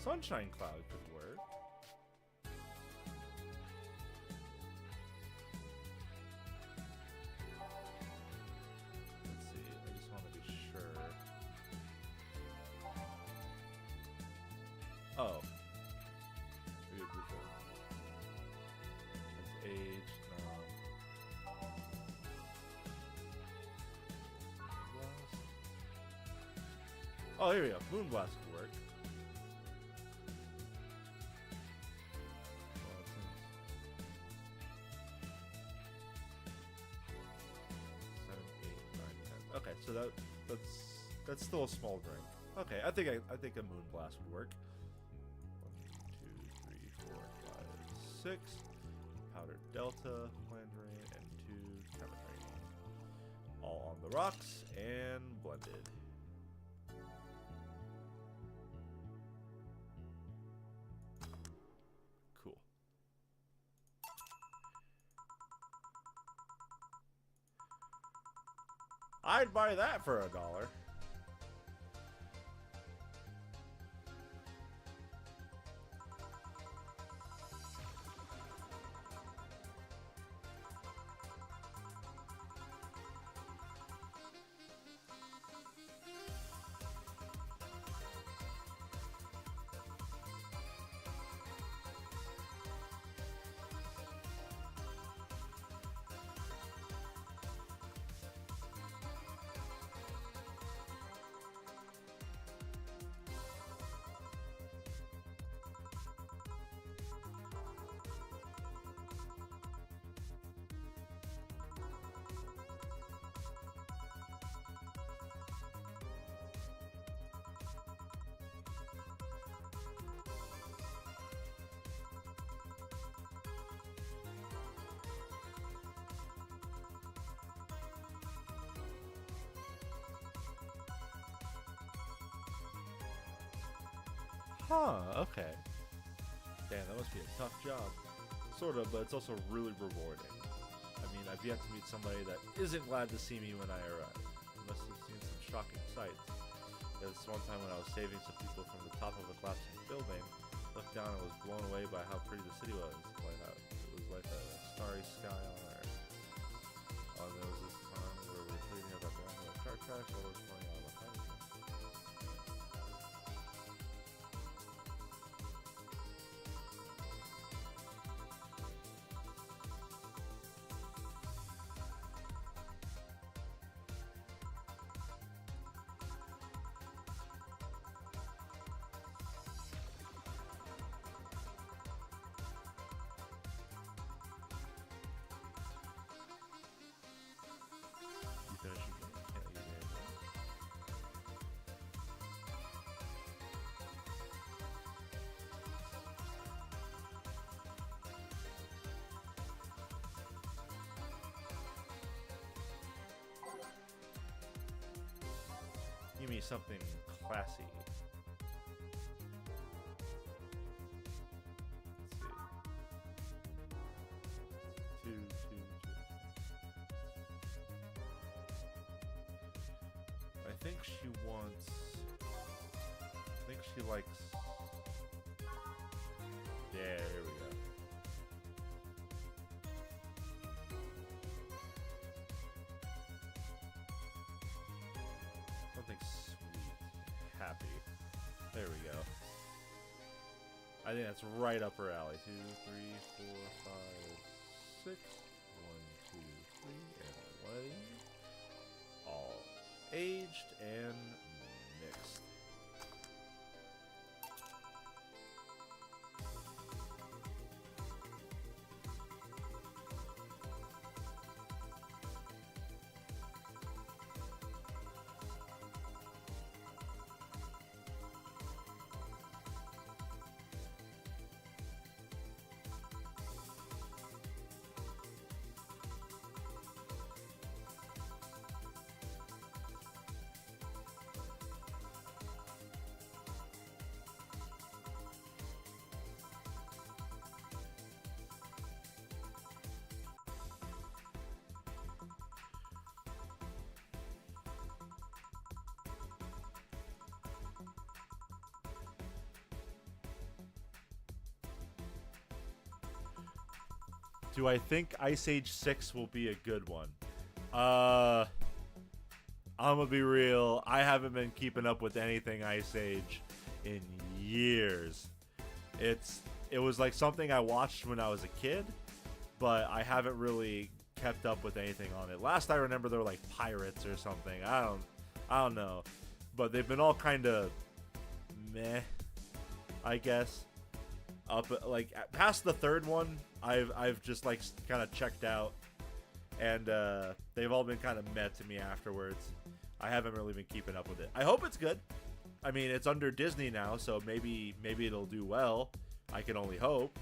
Sunshine Cloud could work. Let's see, I just want to be sure. Oh. Maybe a blue fold. It's aged, no. Moonblast. Oh, here we go. Moonblast could work. Okay, so that's still a small drink. Okay, I think a Moonblast would work. 1, 2, 3, 4, 5, 6. Powdered Delta, Flandrin, and 2 Chemistry. All on the rocks and blended. Cool. I'd buy that for $1. Huh, okay. Damn, that must be a tough job. Sort of, but it's also really rewarding. I mean, I've yet to meet somebody that isn't glad to see me when I arrive. I must have seen some shocking sights. This one time when I was saving some people from the top of a collapsing building, looked down and was blown away by how pretty the city was. It was like a starry sky on Earth. There was this time where we were cleaning up after a car crash, all was flying out of the house. You finish your game. Can't leave it. Give me something classy. Let's see. Two. I think she wants. I think she likes. Yeah, here we go. Something sweet, happy. There we go. I think that's right up her alley. 2, 3, 4, 5, 6. 1, 2, 3, and away. All aged and mixed. Do I think Ice Age 6 will be a good one? I'm gonna be real. I haven't been keeping up with anything Ice Age in years. It was like something I watched when I was a kid, but I haven't really kept up with anything on it. Last I remember, there were like pirates or something. I don't know, but they've been all kind of meh, I guess. Up like past the third one, I've just like kind of checked out, and they've all been kind of meh to me afterwards. I haven't really been keeping up with it. I hope it's good. I mean, it's under Disney now, so maybe it'll do well. I can only hope,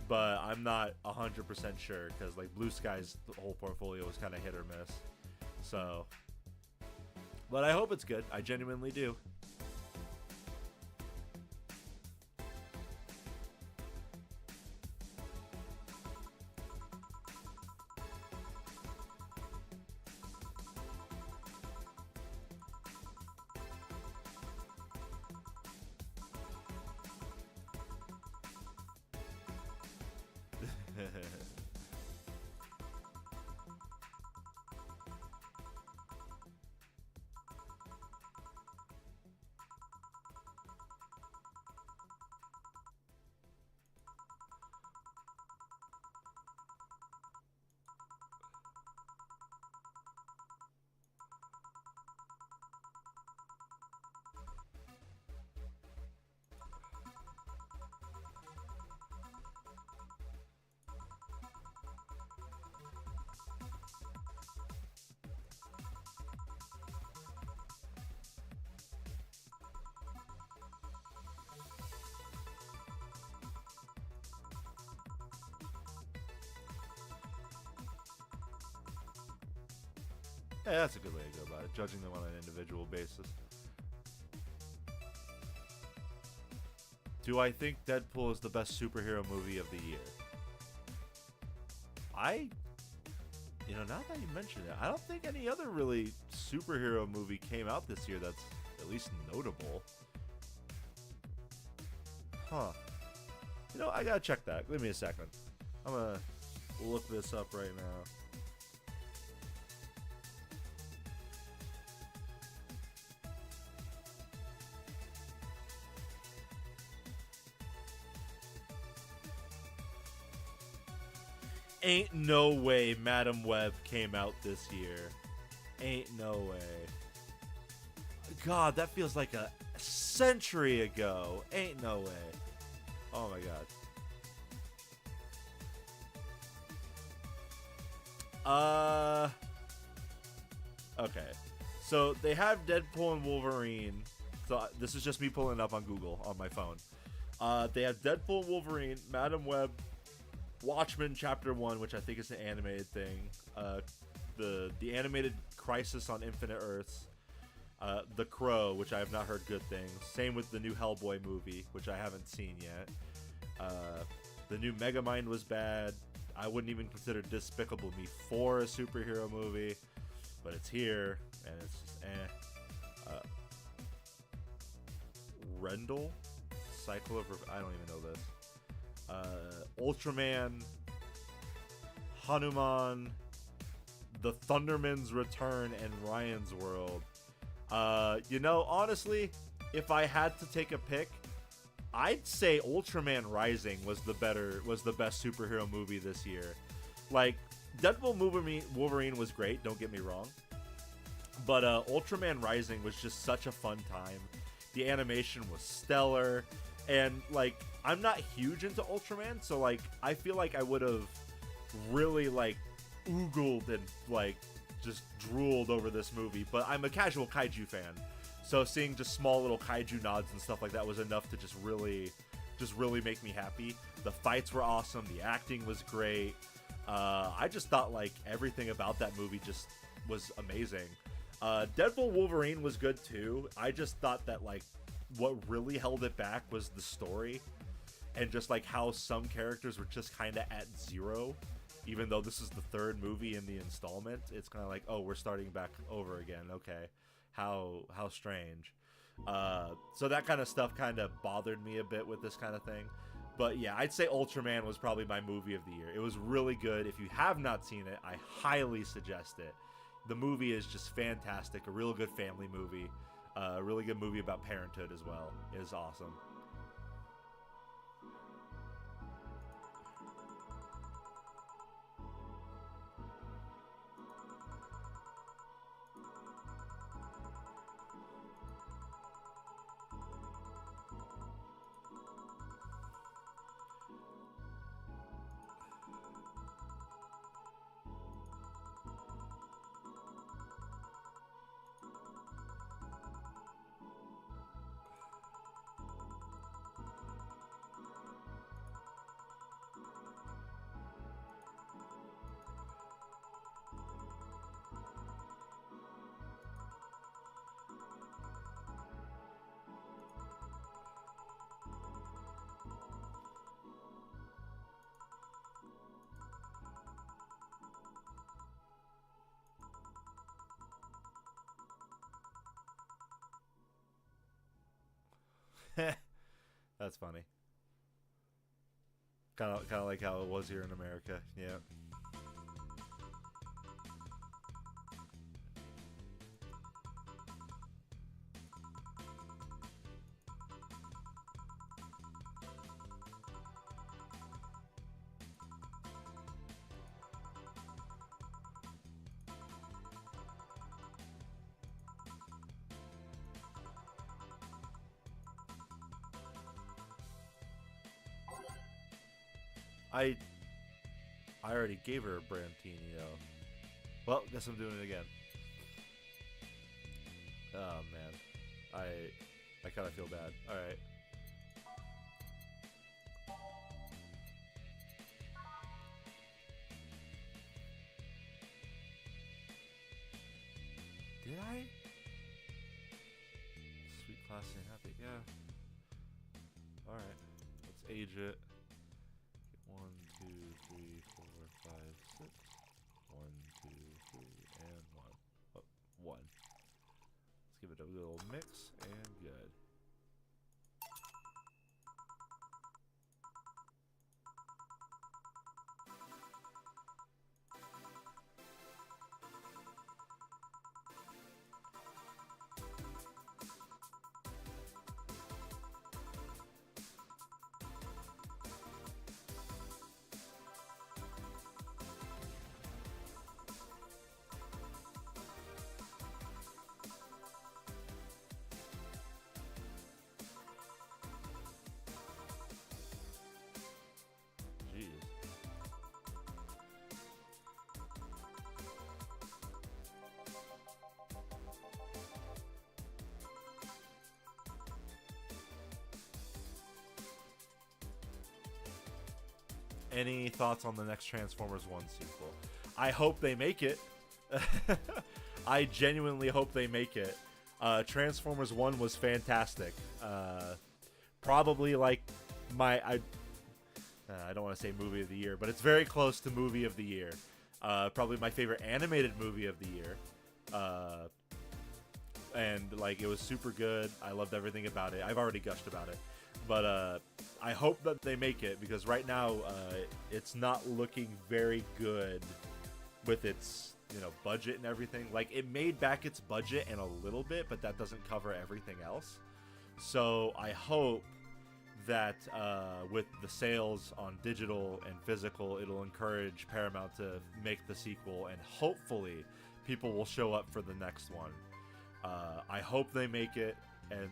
but I'm not 100% sure because like Blue Sky's whole portfolio was kind of hit or miss. So, but I hope it's good. I genuinely do. Yeah, that's a good way to go about it, judging them on an individual basis. Do I think Deadpool is the best superhero movie of the year? I, now that you mention it, I don't think any other really superhero movie came out this year that's at least notable. Huh. I gotta check that. Give me a second. I'm gonna look this up right now. Ain't no way Madam Web came out this year. Ain't no way. God, that feels like a century ago. Ain't no way. Oh my god. Okay. So they have Deadpool and Wolverine. So this is just me pulling it up on Google on my phone. They have Deadpool and Wolverine, Madam Web, Watchmen Chapter 1, which I think is an animated thing. The animated Crisis on Infinite Earths. The Crow, which I have not heard good things. Same with the new Hellboy movie, which I haven't seen yet. The new Megamind was bad. I wouldn't even consider Despicable Me 4 a superhero movie, but it's here, and it's just Rendell? Cycle of... I don't even know this. Ultraman, Hanuman, The Thunderman's Return, and Ryan's World. Honestly, if I had to take a pick, I'd say Ultraman Rising was the best superhero movie this year. Like, Deadpool Wolverine was great, don't get me wrong. But Ultraman Rising was just such a fun time. The animation was stellar. And, like, I'm not huge into Ultraman, so, like, I feel like I would have really, like, oogled and, like, just drooled over this movie. But I'm a casual kaiju fan. So seeing just small little kaiju nods and stuff like that was enough to just really make me happy. The fights were awesome. The acting was great. I just thought, like, everything about that movie just was amazing. Deadpool Wolverine was good, too. I just thought that, like, what really held it back was the story. And just, like, how some characters were just kind of at zero. Even though this is the third movie in the installment. It's kind of like, oh, we're starting back over again. Okay. How strange. So that kind of stuff kind of bothered me a bit with this kind of thing. But yeah, I'd say Ultraman was probably my movie of the year. It was really good. If you have not seen it, I highly suggest it. The movie is just fantastic. A real good family movie. A really good movie about parenthood as well. It is awesome. That's funny. Kind of like how it was here in America. Yeah. I already gave her a Brantini though. Well, guess I'm doing it again. Oh man, I kind of feel bad. All right. Did I? Sweet, classy, and happy. Yeah. Alright. Let's age it. 1, 2, 3, 4, 5, 6. 1, 2, 3, and 1. Oh, 1. Let's give it a little mix and good. Any thoughts on the next Transformers 1 sequel? I hope they make it. I genuinely hope they make it. Transformers 1 was fantastic. Probably like I don't want to say movie of the year, but it's very close to movie of the year. Probably my favorite animated movie of the year. And like it was super good. I loved everything about it. I've already gushed about it. But I hope that they make it, because right now it's not looking very good with its budget and everything. Like, it made back its budget in a little bit, but that doesn't cover everything else. So I hope that with the sales on digital and physical, it'll encourage Paramount to make the sequel, and hopefully people will show up for the next one. I hope they make it, and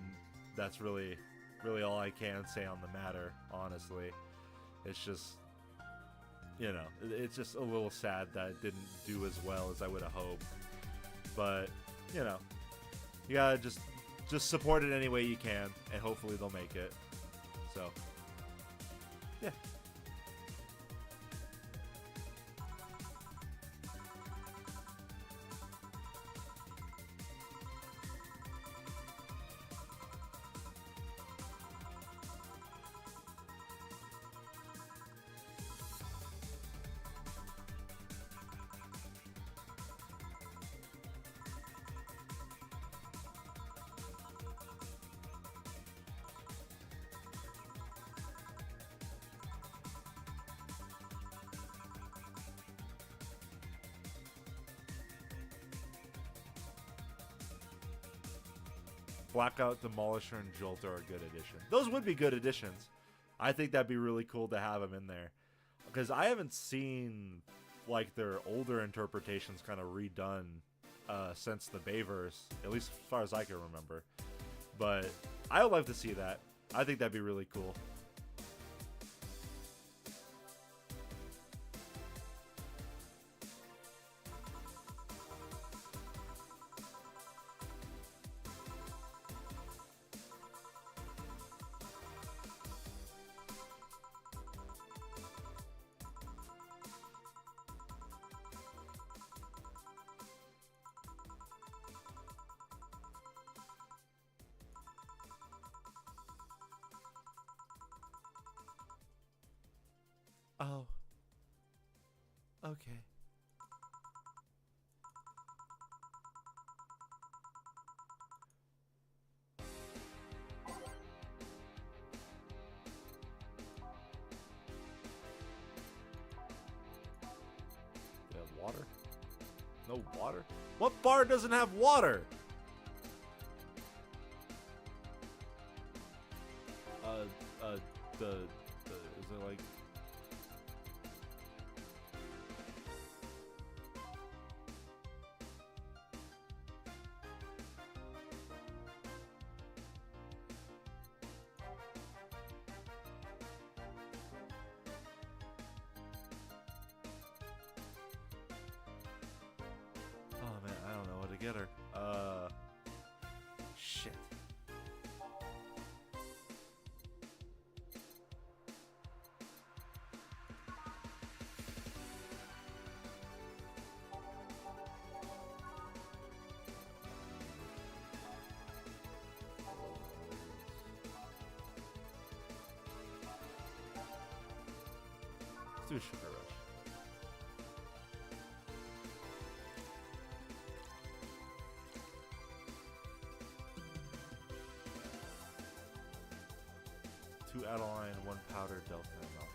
that's really all I can say on the matter, honestly. It's just, it's just a little sad that it didn't do as well as I would have hoped. But, you gotta just support it any way you can, and hopefully they'll make it. So, yeah. Blackout, Demolisher, and Jolt are a good addition. Those would be good additions. I think that'd be really cool to have them in there. Because I haven't seen, like, their older interpretations kind of redone since the Bayverse, at least as far as I can remember. But I would love to see that. I think that'd be really cool. Oh. Okay. They have water? No water? What bar doesn't have water? Is it like... Oh man, I don't know what to get her. Shit. Let's do a Sugar Rush. Two Adeline, one powder, Delta, and Alpha.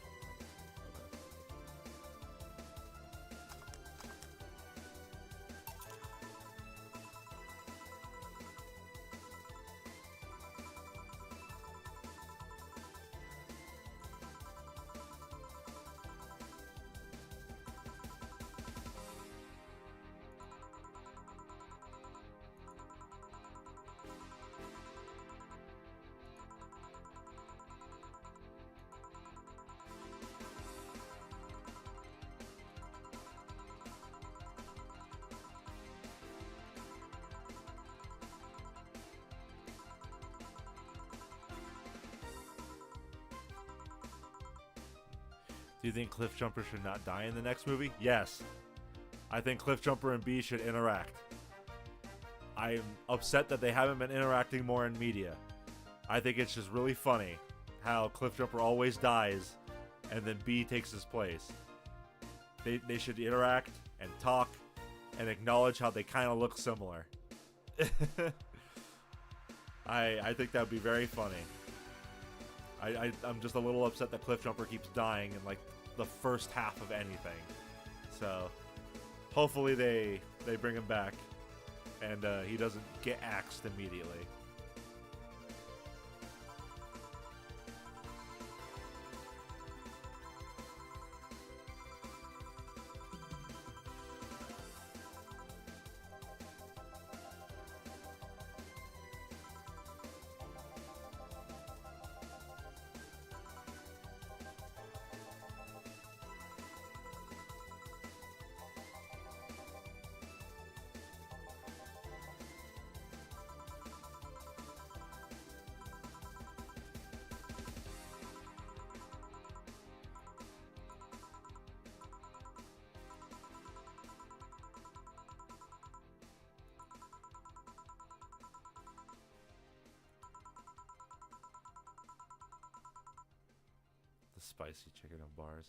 Do you think Cliffjumper should not die in the next movie? Yes. I think Cliffjumper and B should interact. I'm upset that they haven't been interacting more in media. I think it's just really funny how Cliffjumper always dies and then B takes his place. They should interact and talk and acknowledge how they kind of look similar. I think that would be very funny. I'm just a little upset that Cliffjumper keeps dying in like the first half of anything. So hopefully they bring him back and he doesn't get axed immediately. Spicy chicken and bars.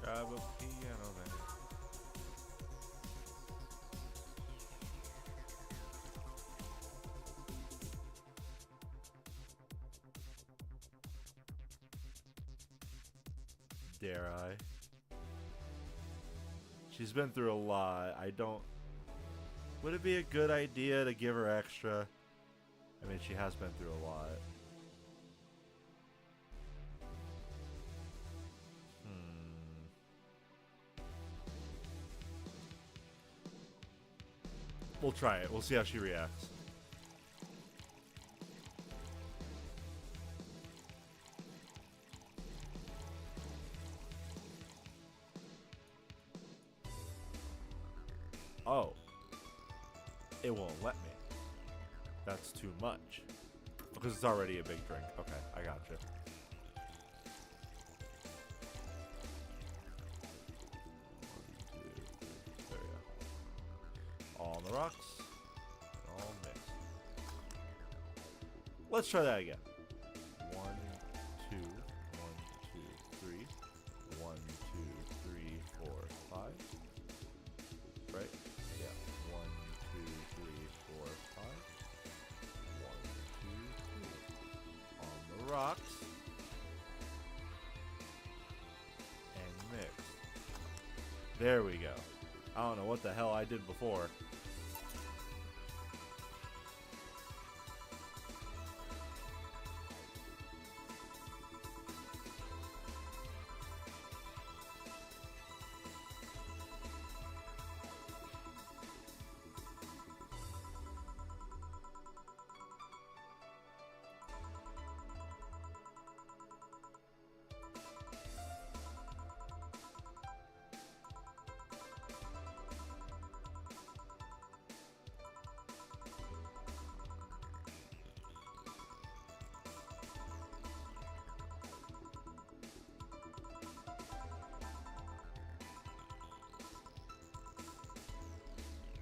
Grab a piano man. Dare I? She's been through a lot. I don't... Would it be a good idea to give her extra? I mean, she has been through a lot. We'll try it. We'll see how she reacts. Oh. It won't let me. That's too much. Because it's already a big drink. Okay, I gotcha. There we go. All on the rocks. All mixed. Let's try that again. 1, 2, 1, 2, 3. 1, 2, 3, 4, 5. Right? Yeah. 1, 2, 3, 4, 5. 1, 2, 3. On the rocks. And mix. There we go. I don't know what the hell I did before.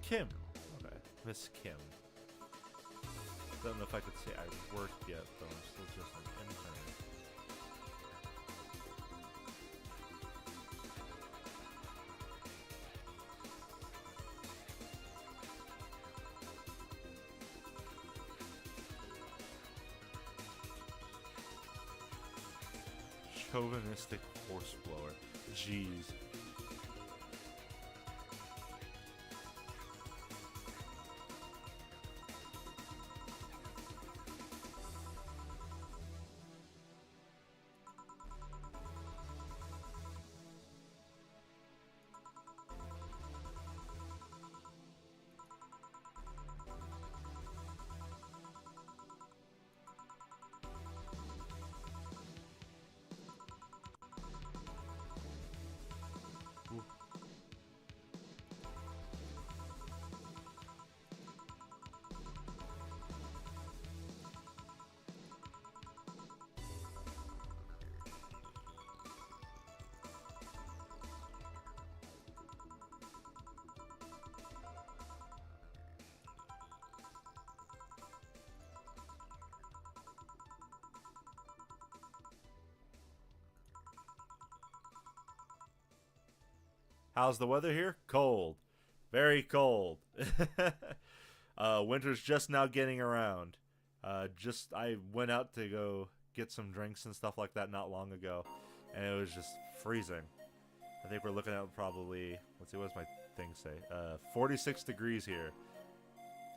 Kim. Okay. Miss Kim. Don't know if I could say I worked yet, though I'm still just an intern. Chauvinistic horseblower. Jeez. How's the weather here? Cold. Very cold. Winter's just now getting around. I went out to go get some drinks and stuff like that not long ago, and it was just freezing. I think we're looking at probably, let's see, what does my thing say? 46 degrees here.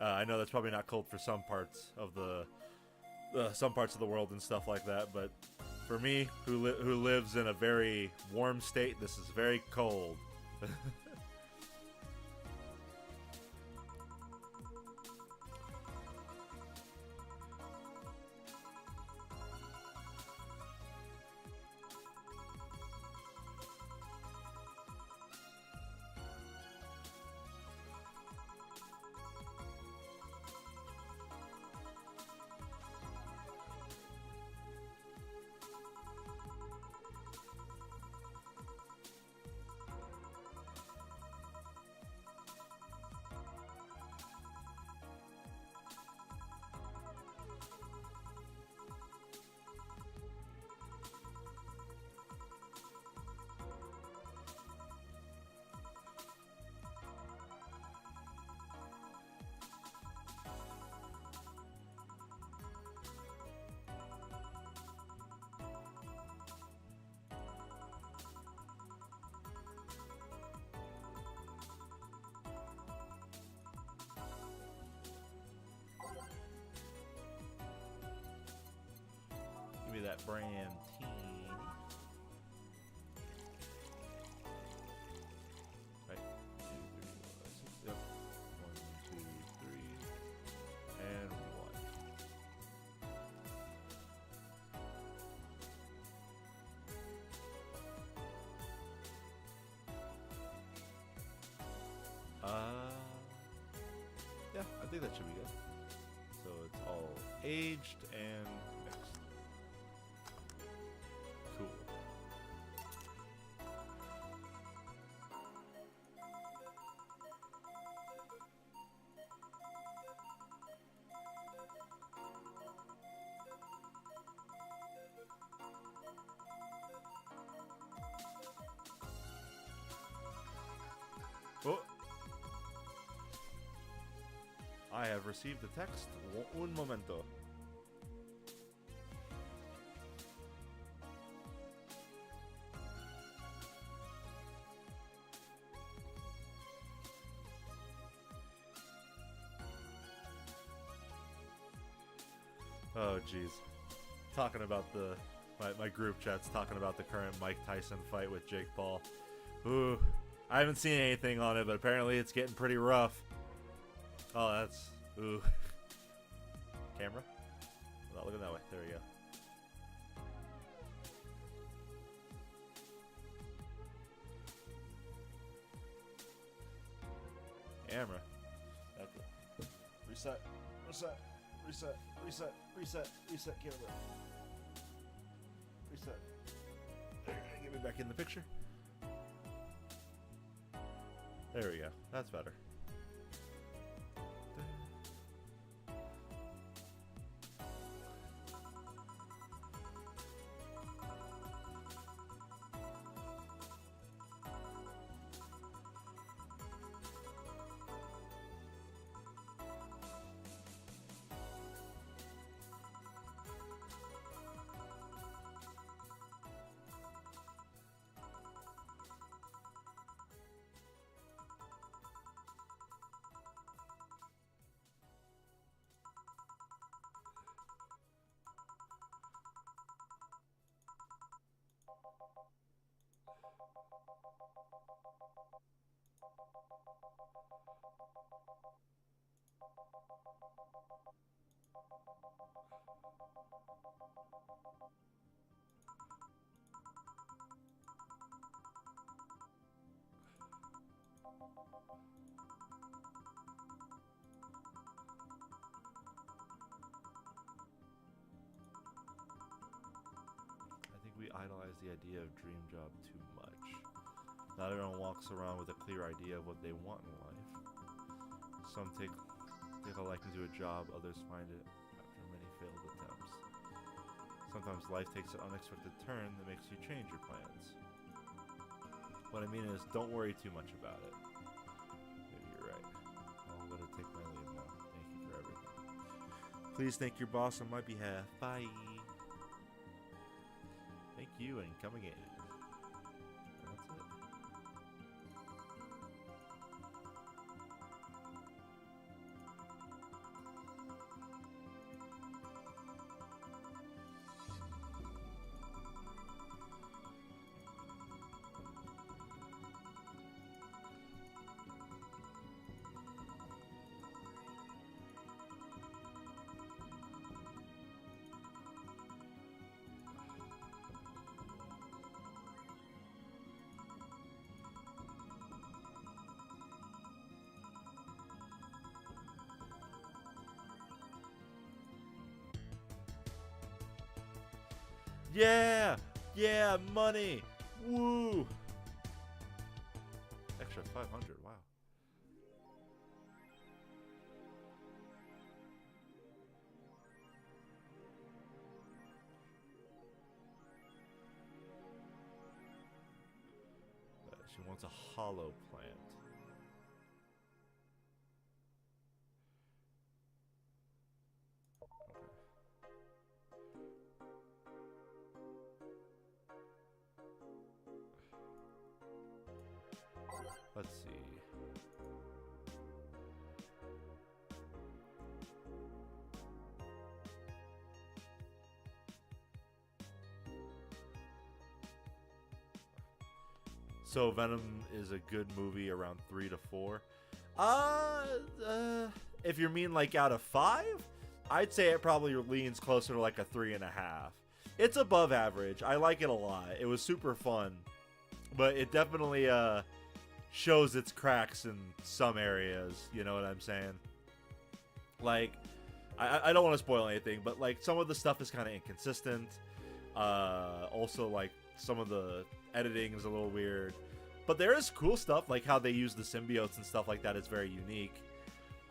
I know that's probably not cold for some parts of the world and stuff like that, but for me, who lives in a very warm state, this is very cold. Give me that brand team. Right. 2, 3, 4, 6. Yep. 1, 2, 3. And 1. think that should be good. So it's all aged and mixed. Cool. Oh. I have received the text. Un momento. Oh, jeez. Talking about my group chat's talking about the current Mike Tyson fight with Jake Paul. Ooh. I haven't seen anything on it, but apparently it's getting pretty rough. Oh, that's... Ooh. Camera? I'm not looking that way. There we go. Camera. Okay. Reset. Reset. Reset. Reset. Reset. Reset camera. Reset. There you go. Get me back in the picture. There we go. That's better. We idolize the idea of dream job too much. Not everyone walks around with a clear idea of what they want in life. Some take a liking to a job, others find it after many failed attempts. Sometimes life takes an unexpected turn that makes you change your plans. What I mean is, don't worry too much about it. Maybe you're right. I'm gonna take my leave now. Thank you for everything. Please thank your boss on my behalf. Bye. Thank you and come again. That's it. Yeah! Yeah, money! Woo! Extra 500, wow. She wants a hollow plant. Let's see. So Venom is a good movie around 3 to 4. If you mean like out of 5, I'd say it probably leans closer to like a 3.5. It's above average. I like it a lot. It was super fun, but it definitely shows its cracks in some areas. You know what I'm saying? Like, I don't want to spoil anything, but like some of the stuff is kind of inconsistent. Also, like some of the editing is a little weird, but there is cool stuff like how they use the symbiotes and stuff like that. It's very unique,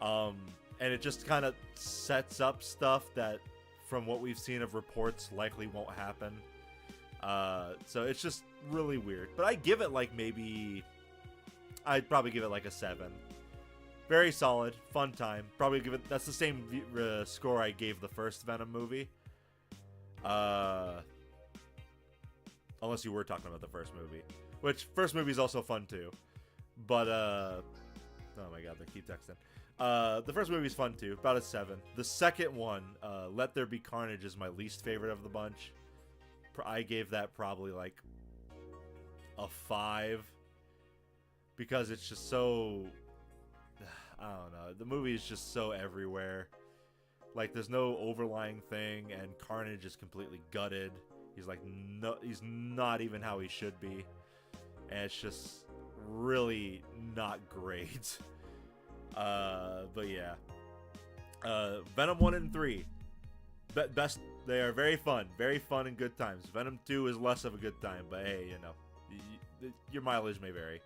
and it just kind of sets up stuff that, from what we've seen of reports, likely won't happen. So it's just really weird. But I give it like I'd probably give it like a 7. Very solid, fun time. Probably give it. That's the same score I gave the first Venom movie. Unless you were talking about the first movie, which first movie is also fun too. But oh my god, they keep texting. The first movie is fun too, about a 7. The second one, Let There Be Carnage, is my least favorite of the bunch. I gave that probably like a 5 because it's just so. I don't know. The movie is just so everywhere. Like, there's no overlying thing, and Carnage is completely gutted. He's like, no, he's not even how he should be, and it's just really not great. But yeah, Venom 1 and 3, best. They are very fun and good times. Venom 2 is less of a good time, but hey, you know, your mileage may vary.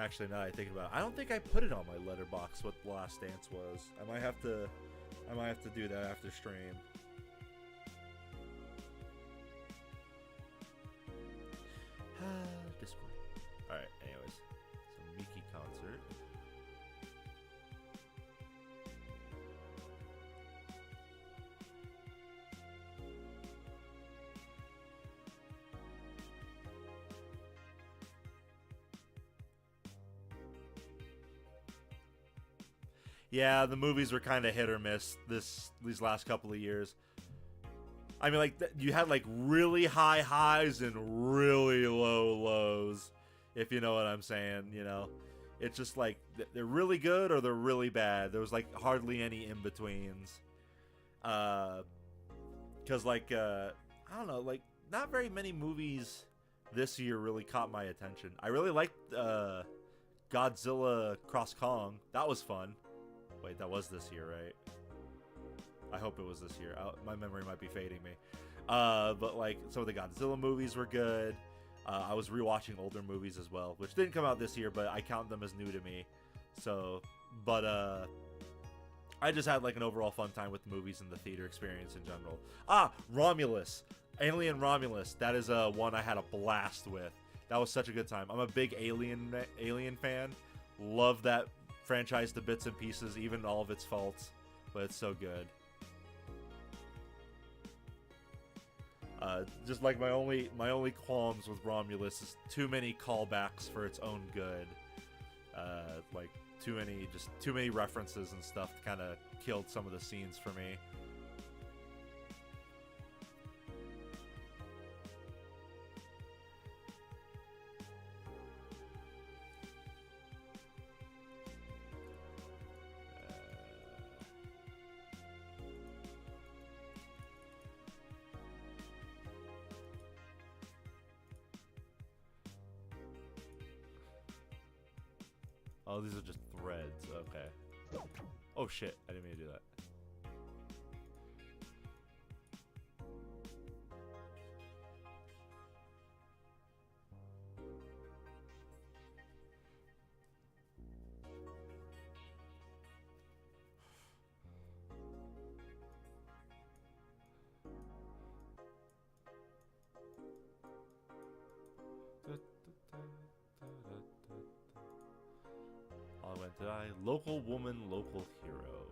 Actually, now that I think about it, I don't think I put it on my letterbox what The Last Dance was. I might have to do that after stream. Discord. Alright, anyways. So Miki concert. Yeah, the movies were kind of hit or miss these last couple of years. I mean, like, you had like really high highs and really low lows, if you know what I'm saying. You know, it's just like they're really good or they're really bad. There was like hardly any in betweens. Because like I don't know, like not very many movies this year really caught my attention. I really liked Godzilla Cross Kong. That was fun. Wait, that was this year, right? I hope it was this year. My memory might be fading me. But like some of the Godzilla movies were good. I was rewatching older movies as well, which didn't come out this year, but I count them as new to me. So, but I just had like an overall fun time with the movies and the theater experience in general. Romulus, Alien Romulus. That is one I had a blast with. That was such a good time. I'm a big Alien fan. Love that franchise to bits and pieces, even all of its faults, but it's so good. Just like my only qualms with Romulus is too many callbacks for its own good. Like too many references and stuff kind of killed some of the scenes for me. Oh, these are just threads. Okay. Oh shit, I didn't mean to do that. Local woman, local hero.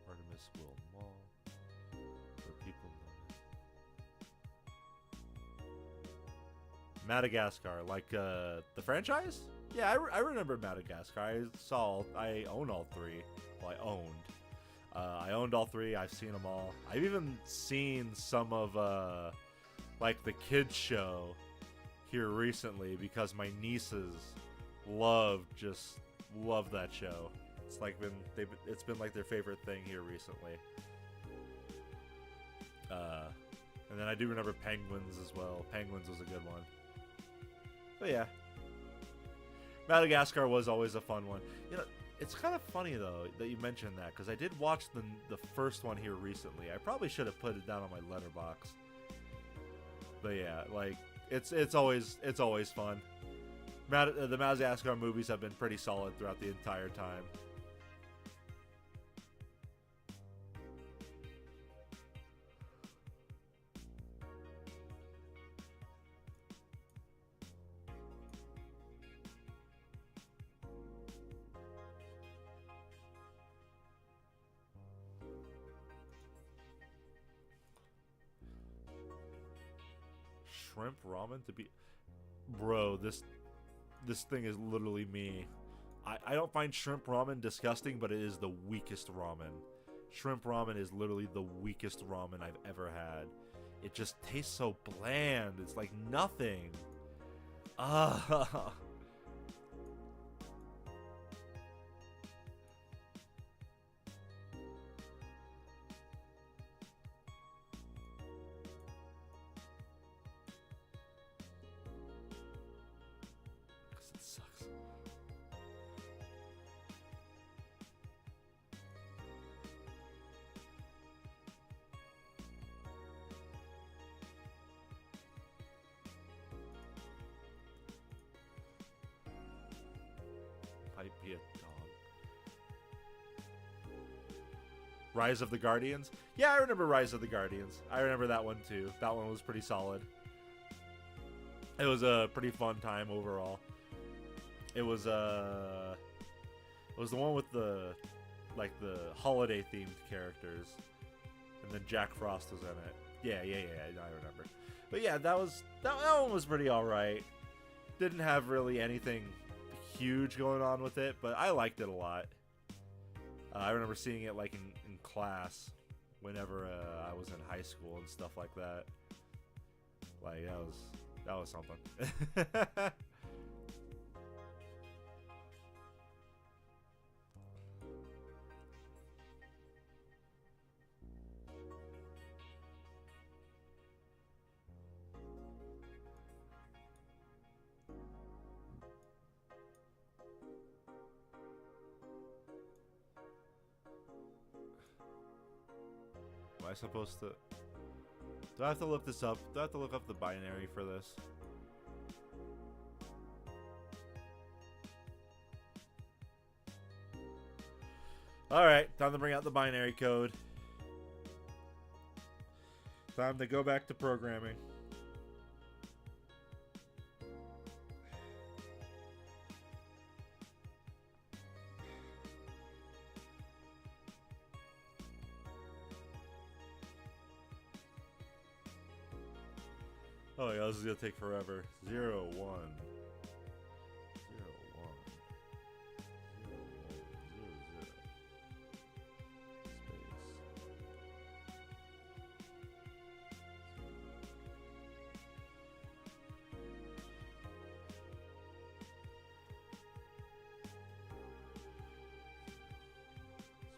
Artemis Will Mall. Where people know. Madagascar, like the franchise? Yeah, I remember Madagascar. I own all 3. Well, I owned. I owned all three. I've seen them all. I've even seen some of like the kids show here recently because my nieces love that show. It's like it's been like their favorite thing here recently. And then I do remember Penguins as well. Penguins was a good one. But yeah, Madagascar was always a fun one. You know, it's kind of funny though that you mentioned that because I did watch the first one here recently. I probably should have put it down on my letterbox. But yeah, like it's always fun. The Madagascar movies have been pretty solid throughout the entire time. Shrimp ramen to be, bro, this thing is literally me. I don't find shrimp ramen disgusting, but it is the weakest ramen. Shrimp ramen is literally the weakest ramen I've ever had. It just tastes so bland. It's like nothing. Ah. It sucks. Might be a dog. Rise of the Guardians? Yeah, I remember Rise of the Guardians. I remember that one too. That one was pretty solid. It was a pretty fun time overall. It was the one with the holiday themed characters, and then Jack Frost was in it. Yeah, I remember. But yeah, that one was pretty all right. Didn't have really anything huge going on with it, but I liked it a lot. I remember seeing it like in class whenever I was in high school and stuff like that. Like that was something. Am I supposed to? Do I have to look this up? Do I have to look up the binary for this? Alright, time to bring out the binary code. Time to go back to programming. Oh yeah, this is gonna take forever. 0, 1. 0, 1. 0, 1. 0, 0.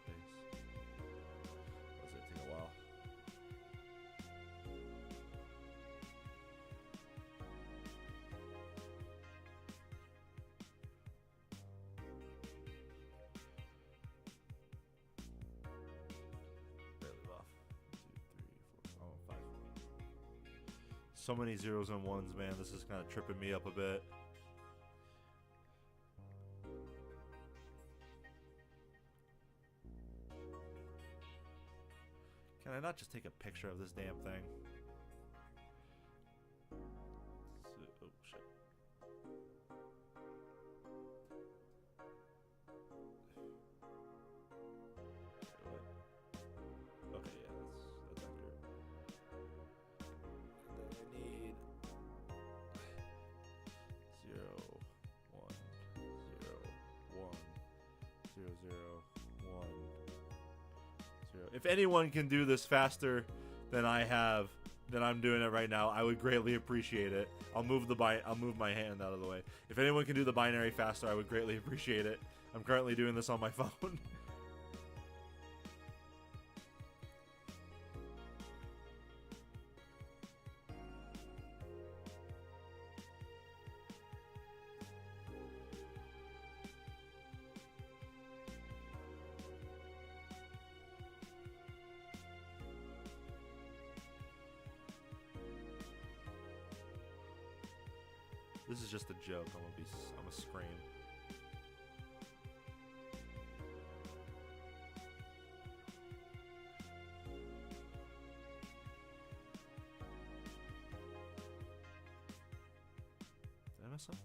Space. That's gonna take a while. So many zeros and ones, man. This is kind of tripping me up a bit. Can I not just take a picture of this damn thing? Oh, shit. Okay, yeah, that's accurate. And then I need 0, 1, 0, 1, 0, 0, 1, If anyone can do this faster than I'm doing it right now, I would greatly appreciate it. I'll move my hand out of the way. If anyone can do the binary faster, I would greatly appreciate it. I'm currently doing this on my phone. This is just a joke. I'm gonna scream. Did I mess up?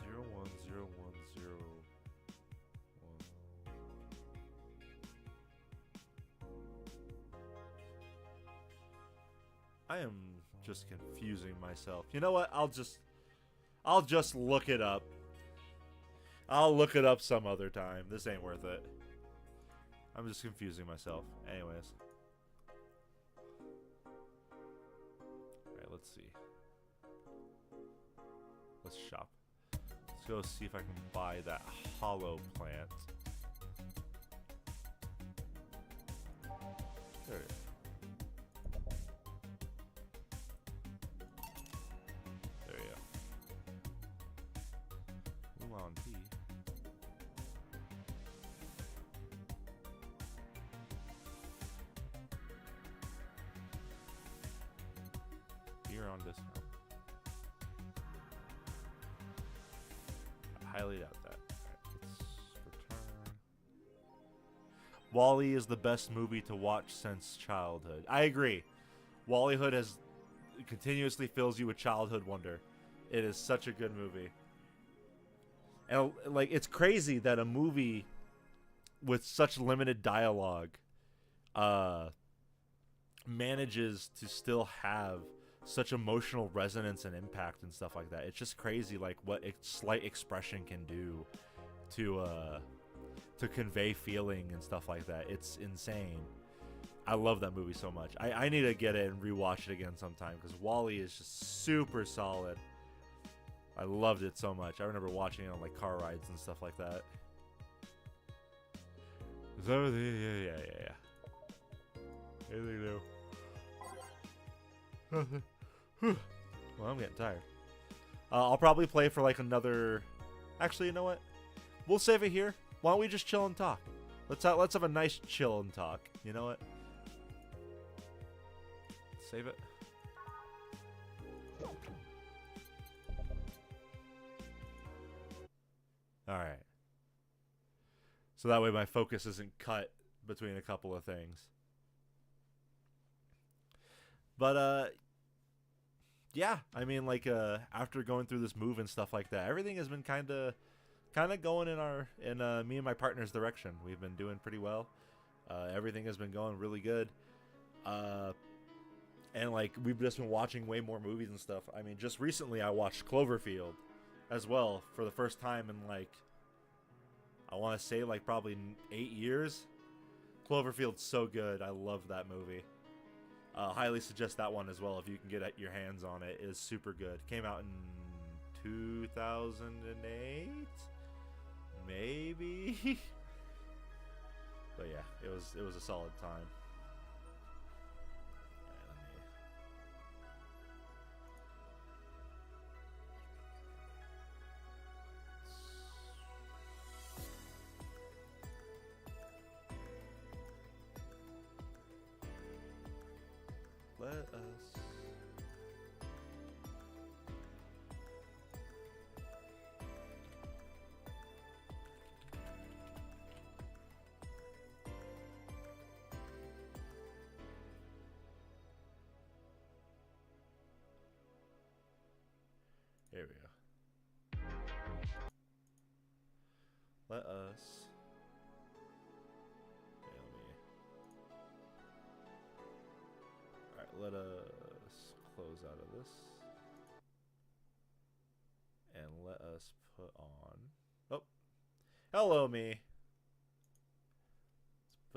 01010. I am just confusing myself. You know what? I'll just look it up. I'll look it up some other time. This ain't worth it. I'm just confusing myself. Anyways. Alright, let's see. Let's shop. Let's go see if I can buy that hollow plant. There it is. You're on discount. I highly doubt that. Alright, let's return. WALL-E is the best movie to watch since childhood. I agree. WALL-E-hood has continuously fills you with childhood wonder. It is such a good movie. And like, it's crazy that a movie with such limited dialogue manages to still have such emotional resonance and impact and stuff like that. It's just crazy, like, what slight expression can do to convey feeling and stuff like that. It's insane. I love that movie so much. I need to get it and rewatch it again sometime, because WALL-E is just super solid. I loved it so much. I remember watching it on like car rides and stuff like that. Is that everything? Yeah. Anything new? Well, I'm getting tired. I'll probably play for like another. Actually, you know what? We'll save it here. Why don't we just chill and talk? Let's have a nice chill and talk. You know what? Save it. Alright. So that way my focus isn't cut between a couple of things. But, yeah. I mean, like, after going through this move and stuff like that, everything has been kind of going in me and my partner's direction. We've been doing pretty well. Everything has been going really good. And, like, we've just been watching way more movies and stuff. I mean, just recently I watched Cloverfield as well for the first time in, like, I want to say, like, probably 8 years. Cloverfield's so good. I love that movie. Highly suggest that one as well if you can get your hands on it. It is super good. Came out in 2008? Maybe? But yeah, it was a solid time. Let us. Here we go. Let us. Let us close out of this. And let us put on... Oh! Hello, me!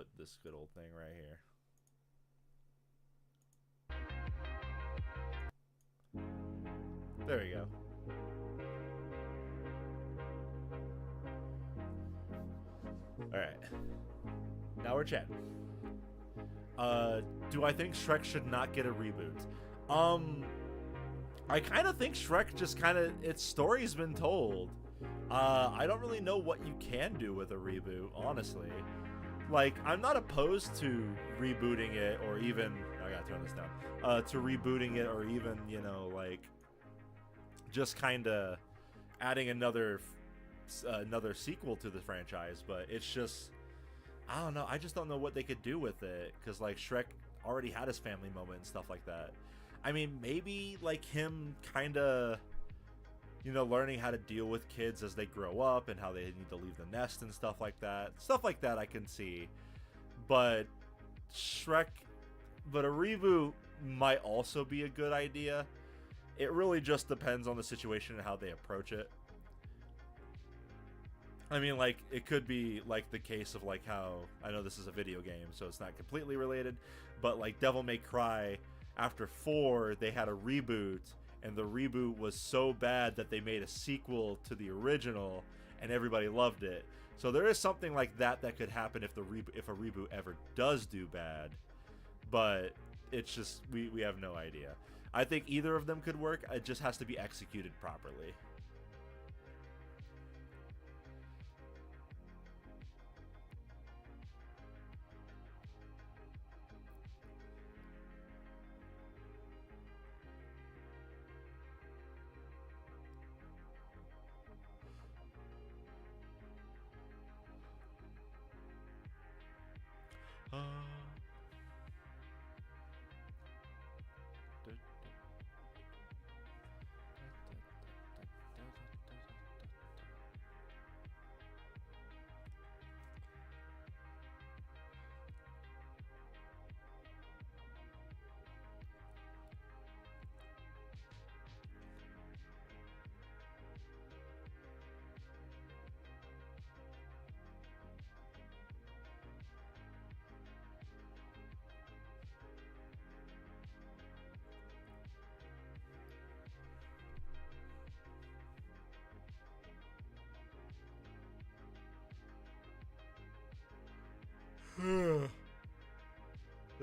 put this good old thing right here. There we go. Alright. Now we're chatting. Do I think Shrek should not get a reboot? I kind of think Shrek just kind of, its story's been told. I don't really know what you can do with a reboot, honestly. Like, I'm not opposed to rebooting it, or even, I gotta turn this down, to rebooting it, or even, you know, like, just kind of adding another sequel to the franchise, but it's just, I don't know, I just don't know what they could do with it, because, like, Shrek already had his family moment and stuff like that. I mean, maybe, like, him kind of, you know, learning how to deal with kids as they grow up and how they need to leave the nest and stuff like that. Stuff like that I can see. But but a reboot might also be a good idea. It really just depends on the situation and how they approach it. I mean, like, it could be, like, the case of, like, how, I know this is a video game, so it's not completely related, but, like, Devil May Cry, after 4, they had a reboot, and the reboot was so bad that they made a sequel to the original, and everybody loved it. So there is something like that that could happen if if a reboot ever does do bad, but it's just, we have no idea. I think either of them could work, it just has to be executed properly.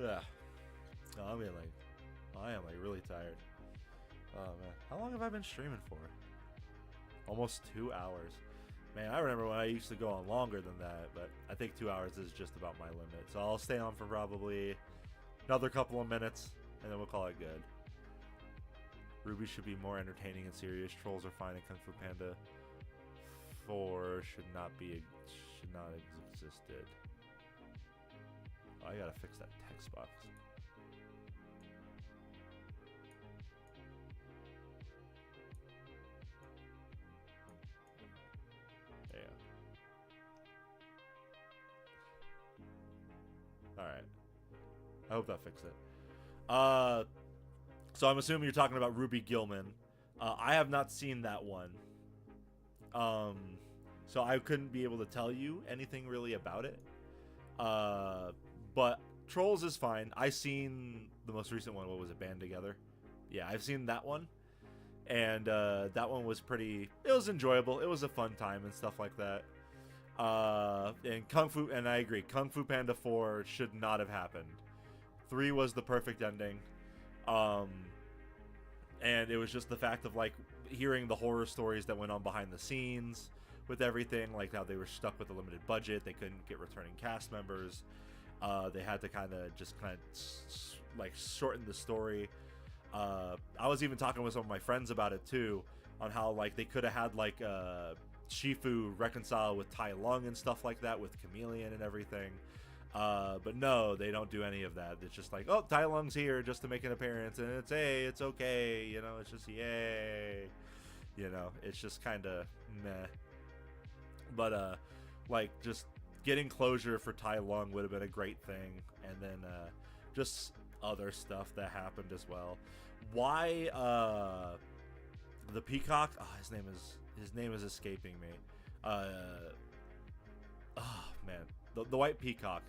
Yeah. Oh, I mean, like, I am, like, really tired. Oh, man. How long have I been streaming for? Almost 2 hours. Man, I remember when I used to go on longer than that, but I think 2 hours is just about my limit. So I'll stay on for probably another couple of minutes, and then we'll call it good. Ruby should be more entertaining and serious. Trolls are fine, and Kung Fu Panda 4 should not have existed. Oh, I gotta fix that text box. There you go. Alright. I hope that fixed it. So I'm assuming you're talking about Ruby Gilman. I have not seen that one. So I couldn't be able to tell you anything really about it. But Trolls is fine. I seen the most recent one. What was it? Band Together? Yeah, I've seen that one. And that one was pretty... It was enjoyable. It was a fun time and stuff like that. And Kung Fu... And I agree. Kung Fu Panda 4 should not have happened. 3 was the perfect ending. And it was just the fact of, like, hearing the horror stories that went on behind the scenes with everything, like how they were stuck with a limited budget, they couldn't get returning cast members, they had to kind of like shorten the story. I was even talking with some of my friends about it too, on how, like, they could have had, like, Shifu reconcile with Tai Lung and stuff like that, with Chameleon and everything. But no, they don't do any of that. It's just like, oh, Tai Lung's here just to make an appearance, and it's, hey, it's okay, you know, it's just, yay, you know, it's just kind of meh. But, like, just getting closure for Tai Lung would have been a great thing, and then, just other stuff that happened as well. Why, the Peacock, oh, his name is escaping me. Oh, man. the White Peacock.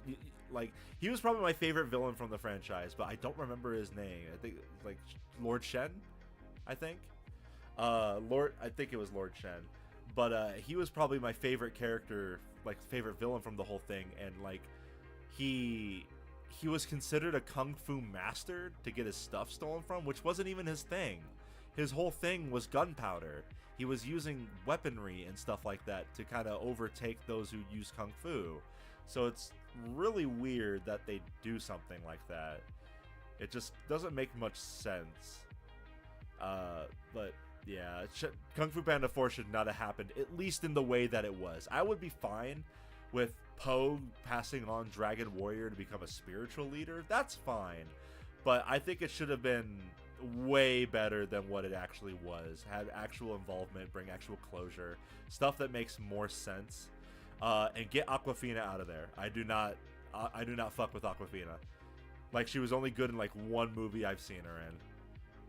Like, he was probably my favorite villain from the franchise, but I don't remember his name. I think like Lord Shen, I think. I think it was Lord Shen, but he was probably my favorite character, like favorite villain from the whole thing, and like he was considered a kung fu master to get his stuff stolen from, which wasn't even his thing. His whole thing was gunpowder. He was using weaponry and stuff like that to kind of overtake those who use kung fu. So it's really weird that they do something like that. It just doesn't make much sense. But yeah, Kung Fu Panda 4 should not have happened, at least in the way that it was. I would be fine with Poe passing on Dragon Warrior to become a spiritual leader. That's fine. But I think it should have been way better than what it actually was. Had actual involvement, bring actual closure, stuff that makes more sense. And get Aquafina out of there. I do not fuck with Aquafina. Like, she was only good in like one movie I've seen her in.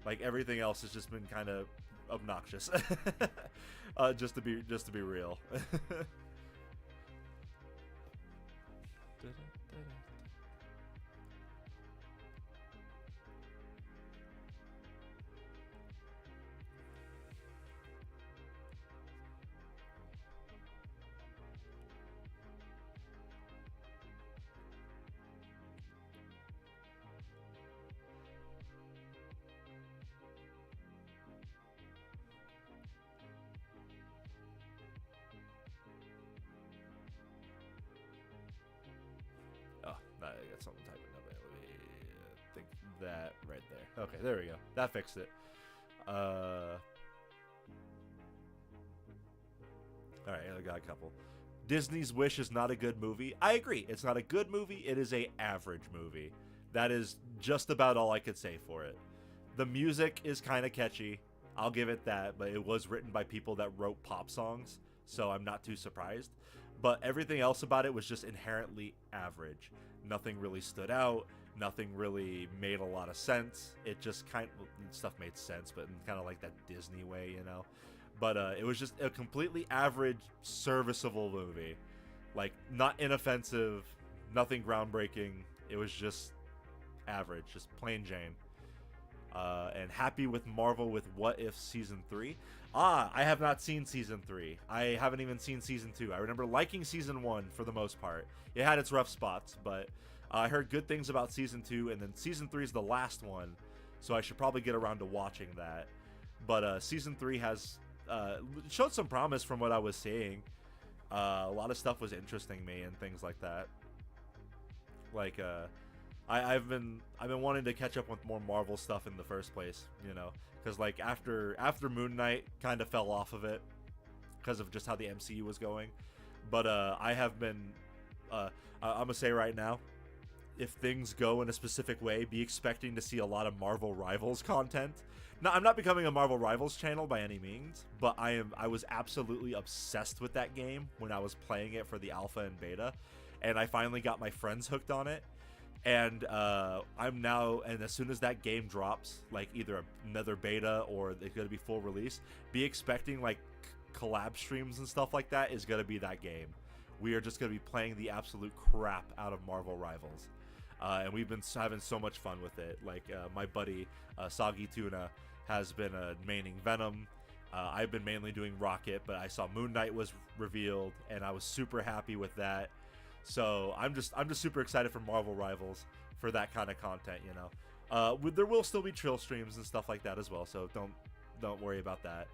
Like, everything else has just been kind of obnoxious. just to be real. I got something typing up. Let me think that right there. Okay, there we go. That fixed it. Alright, I got a couple. Disney's Wish is not a good movie. I agree. It's not a good movie. It is a average movie. That is just about all I could say for it. The music is kind of catchy. I'll give it that, but it was written by people that wrote pop songs, so I'm not too surprised. But everything else about it was just inherently average. Nothing really stood out. Nothing really made a lot of sense. It just stuff made sense, but in kind of like that Disney way, you know? But it was just a completely average, serviceable movie. Like, not inoffensive, nothing groundbreaking. It was just average, just plain Jane. And happy with Marvel with What If Season 3. I have not seen Season 3. I haven't even seen Season 2. I remember liking Season 1 for the most part. It had its rough spots, but I heard good things about Season 2, and then Season 3 is the last one, so I should probably get around to watching that. But Season 3 has showed some promise from what I was seeing. A lot of stuff was interesting me and things like that. Like, I've been wanting to catch up with more Marvel stuff in the first place, you know, because like after Moon Knight kind of fell off of it because of just how the MCU was going. But I have been I'm gonna say right now, if things go in a specific way, be expecting to see a lot of Marvel Rivals content. Now, I'm not becoming a Marvel Rivals channel by any means, but I was absolutely obsessed with that game when I was playing it for the alpha and beta, and I finally got my friends hooked on it. And I'm now, and as soon as that game drops, like either another beta or it's going to be full release, be expecting like collab streams and stuff like that is going to be that game. We are just going to be playing the absolute crap out of Marvel Rivals. And we've been having so much fun with it. Like my buddy Soggy Tuna has been maining Venom. I've been mainly doing Rocket, but I saw Moon Knight was revealed, and I was super happy with that. So I'm just super excited for Marvel Rivals for that kind of content, you know. There will still be Trill streams and stuff like that as well, so don't worry about that.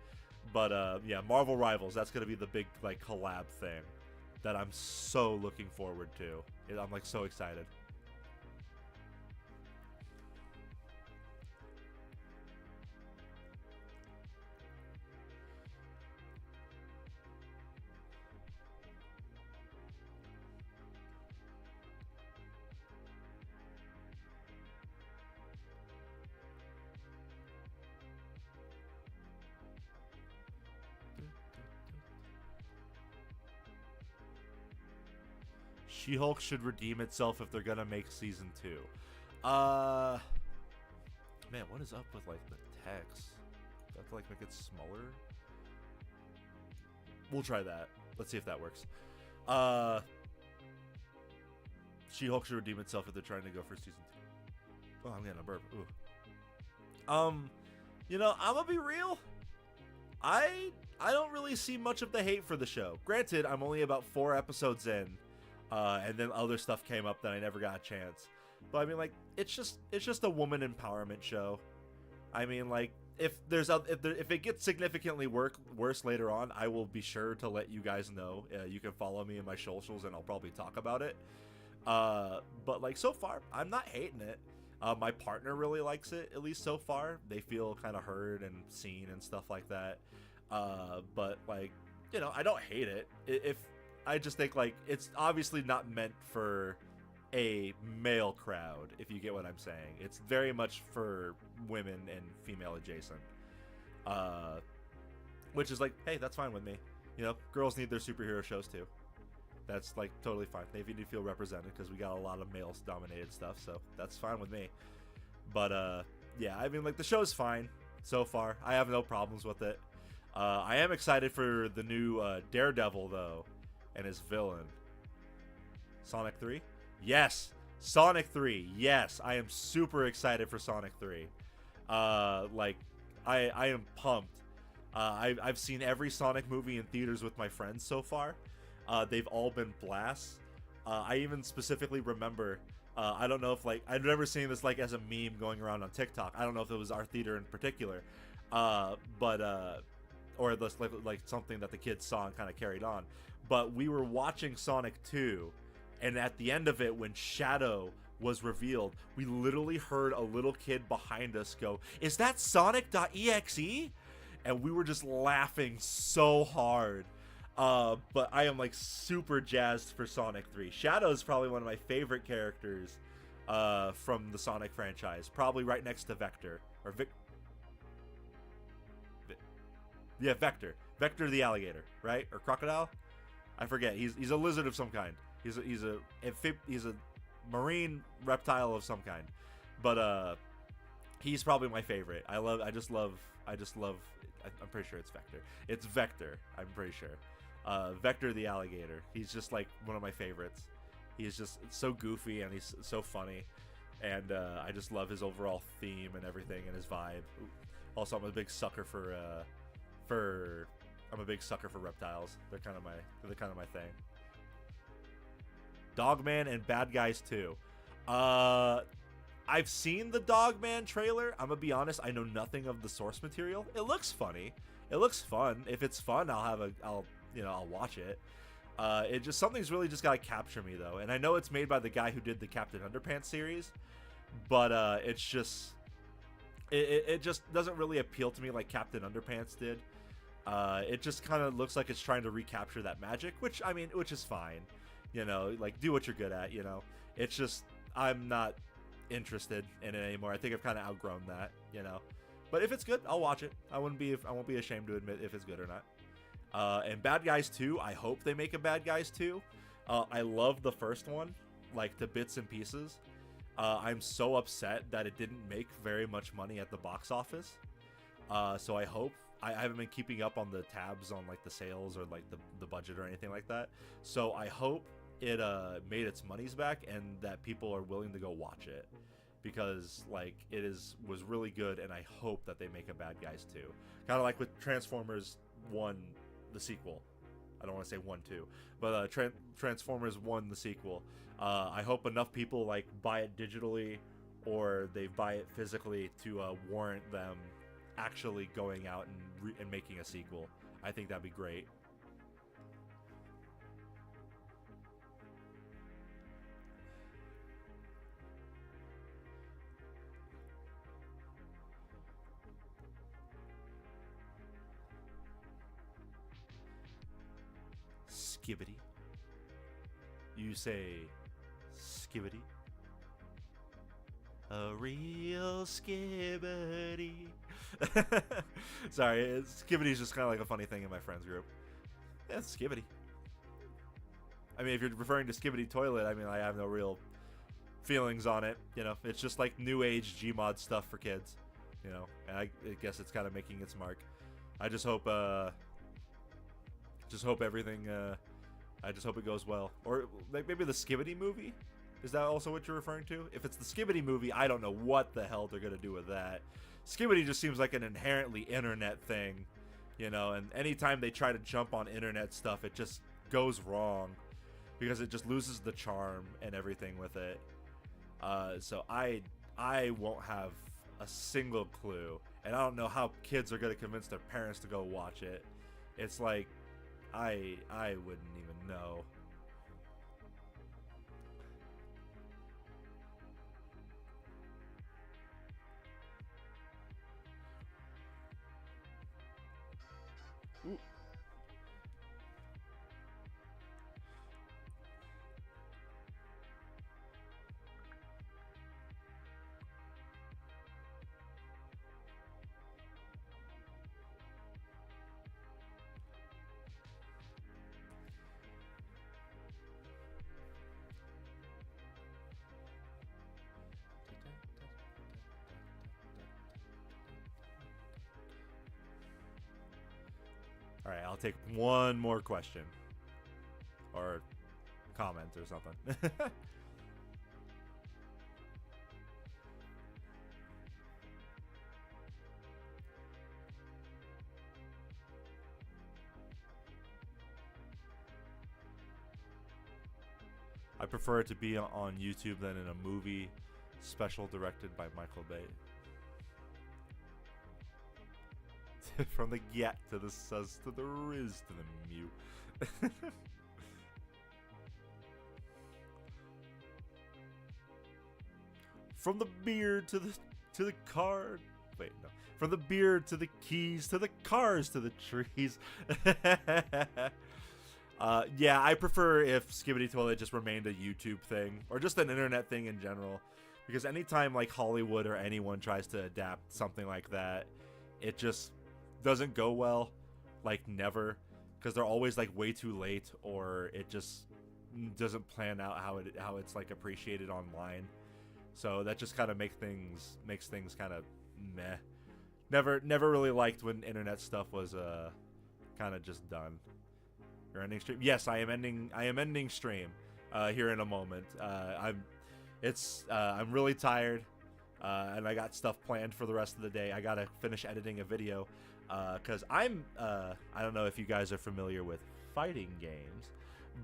But yeah, Marvel Rivals, that's gonna be the big like collab thing that I'm so looking forward to. I'm like so excited. She-Hulk should redeem itself if they're gonna make season 2. Man, what is up with like the text? Do I have to like make it smaller? We'll try that. Let's see if that works. She-Hulk should redeem itself if they're trying to go for season 2. Oh, I'm getting a burp. Ooh. I'm gonna be real. I don't really see much of the hate for the show. Granted, I'm only about 4 episodes in, and then other stuff came up that I never got a chance. But I mean, like, it's just a woman empowerment show. I mean, like, if it gets significantly worse later on, I will be sure to let you guys know. You can follow me in my socials, and I'll probably talk about it. But like, so far, I'm not hating it. My partner really likes it, at least so far. They feel kind of heard and seen and stuff like that. But like, I don't hate it. If I just think, like, it's obviously not meant for a male crowd, if you get what I'm saying. It's very much for women and female adjacent. Which is like, hey, that's fine with me. Girls need their superhero shows too. That's like totally fine. They need to feel represented because we got a lot of males dominated stuff, so that's fine with me. But yeah, I mean, like, the show's fine so far. I have no problems with it. I am excited for the new Daredevil though, and his villain. Sonic 3? Yes! Sonic 3, yes! I am super excited for Sonic 3. Like, I am pumped. I've seen every Sonic movie in theaters with my friends so far. They've all been blasts. I even specifically remember, I don't know if, like, I've never seen this, like, as a meme going around on TikTok. I don't know if it was our theater in particular. Or this, like something that the kids saw and kind of carried on. But we were watching Sonic 2, and at the end of it, when Shadow was revealed, we literally heard a little kid behind us go, "Is that Sonic.exe?" And we were just laughing so hard. But I am, like, super jazzed for Sonic 3. Shadow is probably one of my favorite characters from the Sonic franchise. Probably right next to Vector. Or Yeah, Vector. Vector the alligator, right? Or crocodile? I forget. He's a lizard of some kind. He's a marine reptile of some kind. But he's probably my favorite. I just love I'm pretty sure it's Vector. It's Vector, I'm pretty sure. Vector the alligator. He's just, like, one of my favorites. He's just so goofy and he's so funny. And I just love his overall theme and everything and his vibe. Also, I'm a big sucker for reptiles. They're kind of my thing. Dogman and Bad Guys 2. I've seen the Dogman trailer. I'm gonna be honest, I know nothing of the source material. It looks funny. It looks fun. If it's fun, I'll watch it. Something's really just gotta capture me though. And I know it's made by the guy who did the Captain Underpants series, but it just doesn't really appeal to me like Captain Underpants did. It just kind of looks like it's trying to recapture that magic, which is fine. Like, do what you're good at, It's just, I'm not interested in it anymore. I think I've kind of outgrown that, But if it's good, I'll watch it. I won't be ashamed to admit if it's good or not. And Bad Guys 2, I hope they make a Bad Guys 2. I love the first one, like, to bits and pieces. I'm so upset that it didn't make very much money at the box office. So I hope, I haven't been keeping up on the tabs on, like, the sales or, like, the budget or anything like that. So I hope it made its monies back and that people are willing to go watch it, because, like, was really good, and I hope that they make a Bad Guys 2. Kind of like with Transformers 1, the sequel. I don't want to say 1, 2, but Transformers 1, the sequel. I hope enough people, like, buy it digitally or they buy it physically to warrant them actually going out and making a sequel. I think that'd be great. Skibbity. You say skibbity. A real skibbity. Sorry, skibbity is just kind of like a funny thing in my friends group. Yeah, it's skibbity. I mean, if you're referring to skibbity toilet, I mean, I have no real feelings on it. It's just like new age Gmod stuff for kids. And I guess it's kind of making its mark. I just hope everything. I just hope it goes well. Or like maybe the Skibbity movie. Is that also what you're referring to? If it's the Skibidi movie, I don't know what the hell they're gonna do with that. Skibidi just seems like an inherently internet thing, you know, and anytime they try to jump on internet stuff, it just goes wrong because it just loses the charm and everything with it. So I won't have a single clue, and I don't know how kids are gonna convince their parents to go watch it. It's like I wouldn't even know. Ooh. All right, I'll take one more question or comment or something. I prefer it to be on YouTube than in a movie special directed by Michael Bay. From the get to the sus to the riz to the mew. From the beard to the car. Wait, no. From the beard to the keys to the cars to the trees. Yeah, I prefer if Skibidi Toilet just remained a YouTube thing or just an internet thing in general, because anytime like Hollywood or anyone tries to adapt something like that, it just doesn't go well, like never, because they're always like way too late, or it just doesn't plan out how it's like appreciated online. So that just kind of makes things kind of meh. Never really liked when internet stuff was kind of just done. You're ending stream? Yes, I am ending stream here in a moment. I'm really tired, and I got stuff planned for the rest of the day. I gotta finish editing a video, because I don't know if you guys are familiar with fighting games,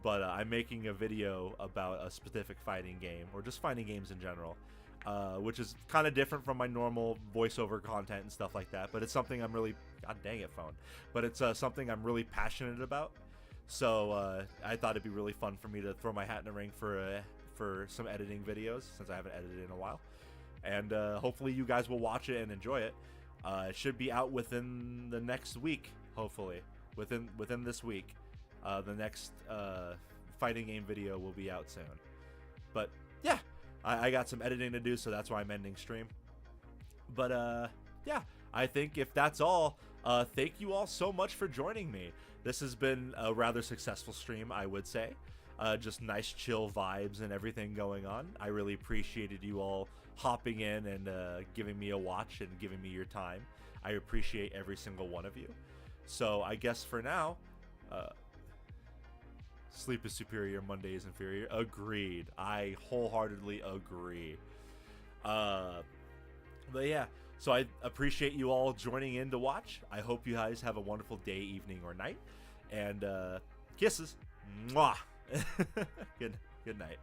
but I'm making a video about a specific fighting game, or just fighting games in general, which is kind of different from my normal voiceover content and stuff like that, but it's something I'm really, god dang it phone, but it's something I'm really passionate about. So I thought it'd be really fun for me to throw my hat in the ring for some editing videos, since I haven't edited in a while, and hopefully you guys will watch it and enjoy it. It should be out within the next week, hopefully within this week. The next fighting game video will be out soon. But yeah, I got some editing to do, so that's why I'm ending stream. But yeah, I think if that's all, thank you all so much for joining me. This has been a rather successful stream, I would say. Just nice chill vibes and everything going on. I really appreciated you all hopping in and giving me a watch and giving me your time. I appreciate every single one of you. So I guess for now, sleep is superior, Monday is inferior. Agreed. I wholeheartedly agree. But yeah, so I appreciate you all joining in to watch. I hope you guys have a wonderful day, evening, or night. And kisses. Mwah. Good night.